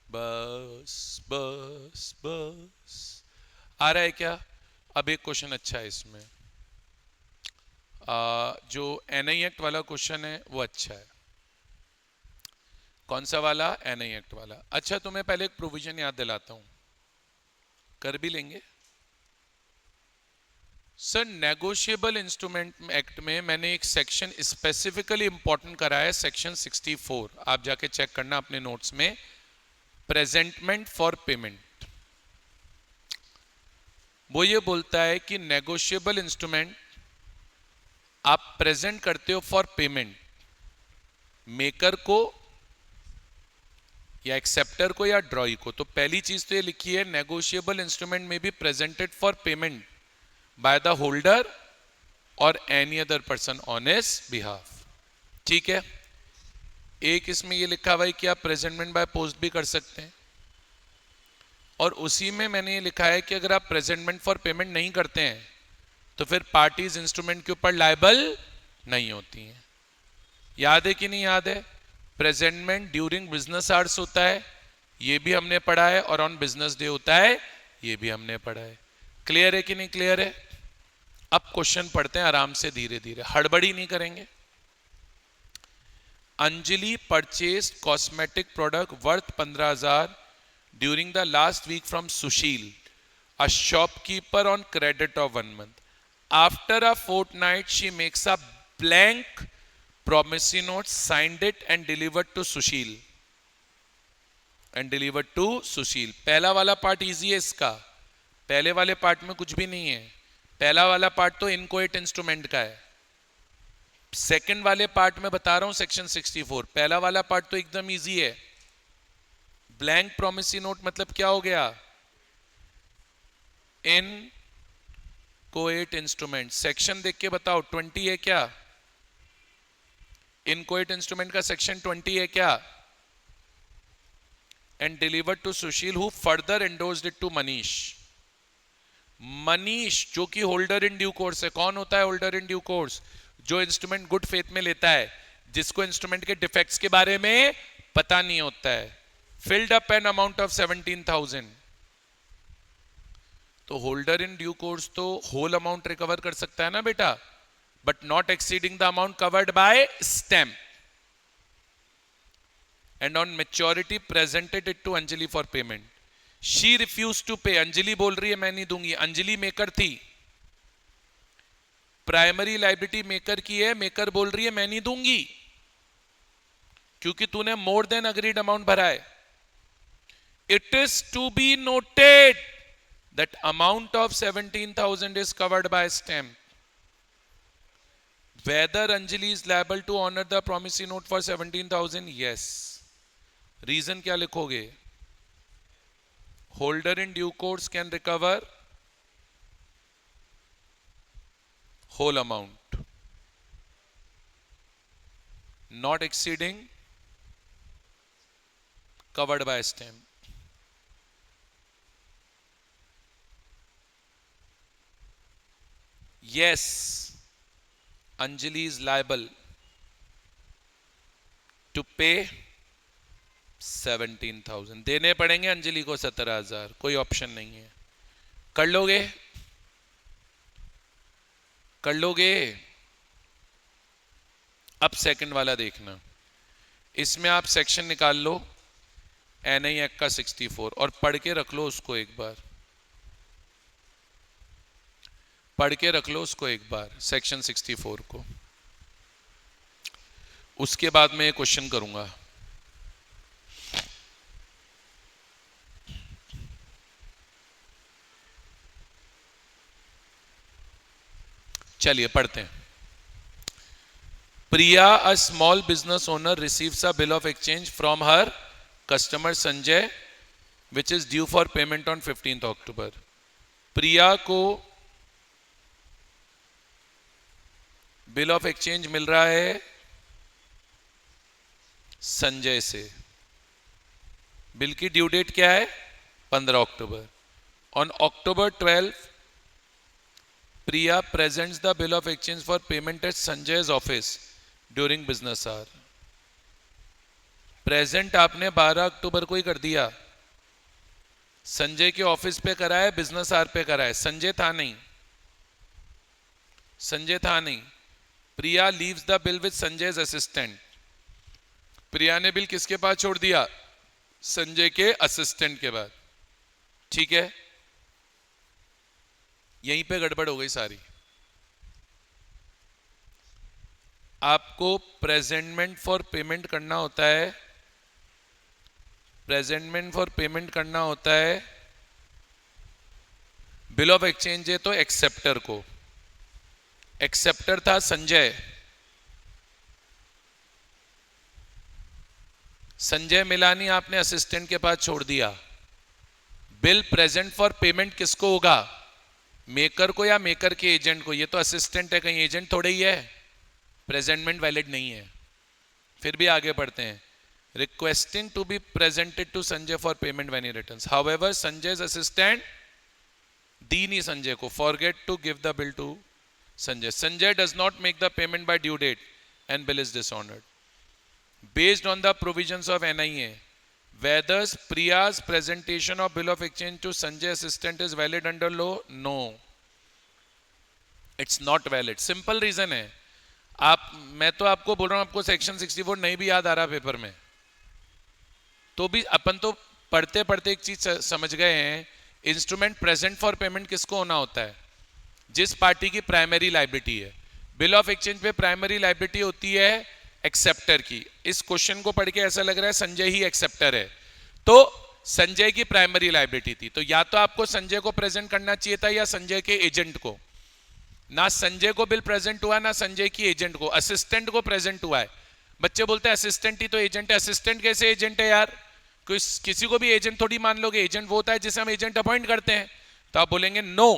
बस बस बस, आ रहा है क्या? अब एक क्वेश्चन अच्छा है इसमें, जो एनआई एक्ट वाला क्वेश्चन है वो अच्छा है। कौन सा वाला? एनआई एक्ट वाला। अच्छा, तुम्हें पहले एक प्रोविजन याद दिलाता हूं, कर भी लेंगे। सर नेगोशिएबल इंस्ट्रूमेंट एक्ट में मैंने एक सेक्शन स्पेसिफिकली इंपॉर्टेंट करा है, सेक्शन 64, आप जाके चेक करना अपने नोट्स में, प्रेजेंटमेंट फॉर पेमेंट। वो ये बोलता है कि नेगोशिएबल इंस्ट्रूमेंट आप प्रेजेंट करते हो फॉर पेमेंट मेकर को या एक्सेप्टर को या ड्रॉई को। तो पहली चीज तो ये लिखी है, नेगोशिएबल इंस्ट्रूमेंट में be presented for payment by the holder और any other person on his behalf. ठीक है। एक इसमें ये लिखा हुआ है कि आप प्रेजेंटमेंट बाय पोस्ट भी कर सकते हैं, और उसी में मैंने ये लिखा है कि अगर आप प्रेजेंटमेंट फॉर पेमेंट नहीं करते हैं तो फिर पार्टीज इंस्ट्रूमेंट के ऊपर लायबल नहीं होती हैं। याद है कि नहीं याद है? प्रेजेंटमेंट ड्यूरिंग बिजनेस आवर्स होता है, ये भी हमने पढ़ा है, और ऑन बिजनेस डे होता है, ये भी हमने पढ़ा है। क्लियर है कि नहीं क्लियर है? अब क्वेश्चन पढ़ते हैं आराम से, धीरे धीरे, हड़बड़ी नहीं करेंगे। Anjali purchased cosmetic product worth 15,000 during the last week from Sushil, a shopkeeper, on credit of 1 month. After a fortnight, she makes a blank promissory note, signed it and delivered to Sushil. पहला वाला पार्ट इजी है इसका, पहले वाले part में कुछ भी नहीं है। पहला वाला पार्ट तो इनकोएट इंस्ट्रूमेंट का है। सेकंड वाले पार्ट में बता रहा हूं सेक्शन 64, पहला वाला पार्ट तो एकदम इजी है। ब्लैंक प्रोमिसरी नोट मतलब क्या हो गया? इन कोएट इंस्ट्रूमेंट। सेक्शन देख के बताओ 20 है क्या? इन कोएट इंस्ट्रूमेंट का सेक्शन 20 है क्या? And delivered to Sushil who further endorsed it to Manish. Manish जो कि होल्डर इन ड्यू कोर्स है। कौन होता है होल्डर इन ड्यू कोर्स? जो इंस्ट्रूमेंट गुड फेथ में लेता है, जिसको इंस्ट्रूमेंट के डिफेक्ट्स के बारे में पता नहीं होता है। Filled up an amount of 17,000। तो होल्डर इन ड्यू कोर्स तो होल अमाउंट रिकवर कर सकता है ना बेटा, but not exceeding the amount covered by stamp, and on maturity presented it to Anjali for payment. She refuse to pay. Anjali बोल रही है मैं नहीं दूंगी। अंजलि मेकर थी, प्राइमरी लायबिलिटी मेकर की है, मेकर बोल रही है मैं नहीं दूंगी क्योंकि तूने मोर देन अग्रीड अमाउंट भरा है। It is to be noted that amount of 17,000 is covered by stamp. Whether Anjali is liable to honor the promissory note for 17,000? Yes. Reason क्या लिखोगे? Holder in due course can recover whole amount, not exceeding covered by stamp. Yes, Anjali is liable to pay 17,000. देने पड़ेंगे अंजलि को 17,000, कोई option नहीं है। कर लोगे? कर लोगे? अब सेकंड वाला देखना, इसमें आप सेक्शन निकाल लो NI एक्ट का 64 और पढ़ के रख लो उसको एक बार, पढ़ के रख लो उसको एक बार, सेक्शन 64 को। उसके बाद मैं क्वेश्चन करूंगा। चलिए पढ़ते हैं। Priya, a small business owner, receives a bill of exchange from her customer Sanjay which is due for payment on 15th October। Priya को बिल ऑफ एक्सचेंज मिल रहा है संजय से। बिल की ड्यू डेट क्या है? 15 अक्टूबर। On October 12 Priya presents the bill of exchange for payment at Sanjay's office during business hour. Present आपने 12 अक्टूबर को ही कर दिया, संजय के ऑफिस पे करा है, बिजनेस आवर पे करा है। संजय था नहीं, संजय था नहीं। Priya leaves the bill with Sanjay's assistant. Priya ने बिल किसके पास छोड़ दिया? संजय के असिस्टेंट के बाद। ठीक है, यहीं पे गड़बड़ हो गई सारी। आपको प्रेजेंटमेंट फॉर पेमेंट करना होता है, प्रेजेंटमेंट फॉर पेमेंट करना होता है बिल ऑफ एक्सचेंज है तो एक्सेप्टर को, एक्सेप्टर था संजय, संजय मिलानी आपने असिस्टेंट के पास छोड़ दिया, बिल प्रेजेंट फॉर पेमेंट किसको होगा, मेकर को या मेकर के एजेंट को, ये तो असिस्टेंट है, कहीं एजेंट थोड़े ही है, प्रेजेंटमेंट वैलिड नहीं है। फिर भी आगे बढ़ते हैं, requesting to be presented to Sanjay for payment when he returns, however Sanjay's assistant दी नहीं संजय को, forget to give the bill to Sanjay, Sanjay does not make the payment by due date and bill is dishonoured, based on the provisions of NIA, whether Priya's presentation of bill of exchange to Sanjay assistant is valid under law? No, it's not valid. Simple reason है, आप, मैं तो आपको बोल रहा हूं, आपको section 64 नहीं भी याद आ रहा पेपर में, तो भी अपन तो पढ़ते पढ़ते एक चीज समझ गए हैं, इंस्ट्रूमेंट प्रेजेंट फॉर पेमेंट किसको होना होता है, जिस पार्टी की प्राइमरी लाइबिलिटी है। बिल ऑफ एक्सचेंज पे प्राइमरी लाइबिलिटी होती है एक्सेप्टर की। इस क्वेश्चन को पढ़ के ऐसा लग रहा है संजय ही एक्सेप्टर है, तो संजय की प्राइमरी लाइबिलिटी थी, तो या तो आपको संजय को प्रेजेंट करना चाहिए था या संजय के एजेंट को, ना संजय को बिल प्रेजेंट हुआ ना संजय की एजेंट को, असिस्टेंट को प्रेजेंट हुआ है। बच्चे बोलते हैं असिस्टेंट ही तो एजेंट है, असिस्टेंट कैसे एजेंट है यार, किसी को भी एजेंट थोड़ी मान लोगे, एजेंट वो होता है जिसे हम एजेंट अपॉइंट करते हैं। तो आप बोलेंगे no,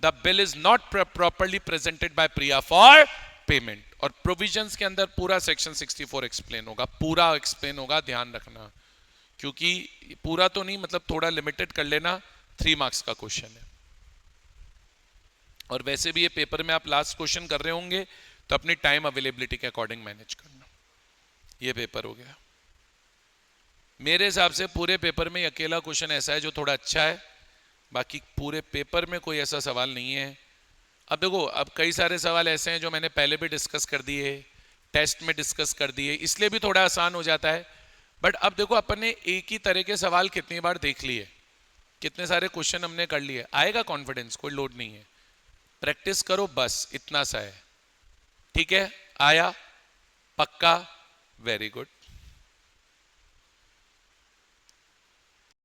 the bill is not properly presented by Priya for payment, और प्रोविजंस के अंदर पूरा सेक्शन 64 एक्सप्लेन होगा, पूरा एक्सप्लेन होगा, ध्यान रखना, क्योंकि पूरा तो नहीं, मतलब थोड़ा लिमिटेड कर लेना, 3 मार्क्स का क्वेश्चन है। और वैसे भी ये पेपर में आप लास्ट क्वेश्चन कर रहे होंगे तो अपनी टाइम अवेलेबिलिटी के अकॉर्डिंग मैनेज करना। ये पेपर हो गया मेरे हिसाब से, पूरे पेपर में अकेला क्वेश्चन ऐसा है जो थोड़ा अच्छा है, बाकी पूरे पेपर में कोई ऐसा सवाल नहीं है। अब देखो, अब कई सारे सवाल ऐसे हैं जो मैंने पहले भी डिस्कस कर दिए, टेस्ट में डिस्कस कर दिए, इसलिए भी थोड़ा आसान हो जाता है। बट अब देखो, अपन ने एक ही तरह के सवाल कितनी बार देख लिए, कितने सारे क्वेश्चन हमने कर लिए, आएगा कॉन्फिडेंस, कोई लोड नहीं है, प्रैक्टिस करो बस, इतना सा है। ठीक है, आया पक्का, वेरी गुड।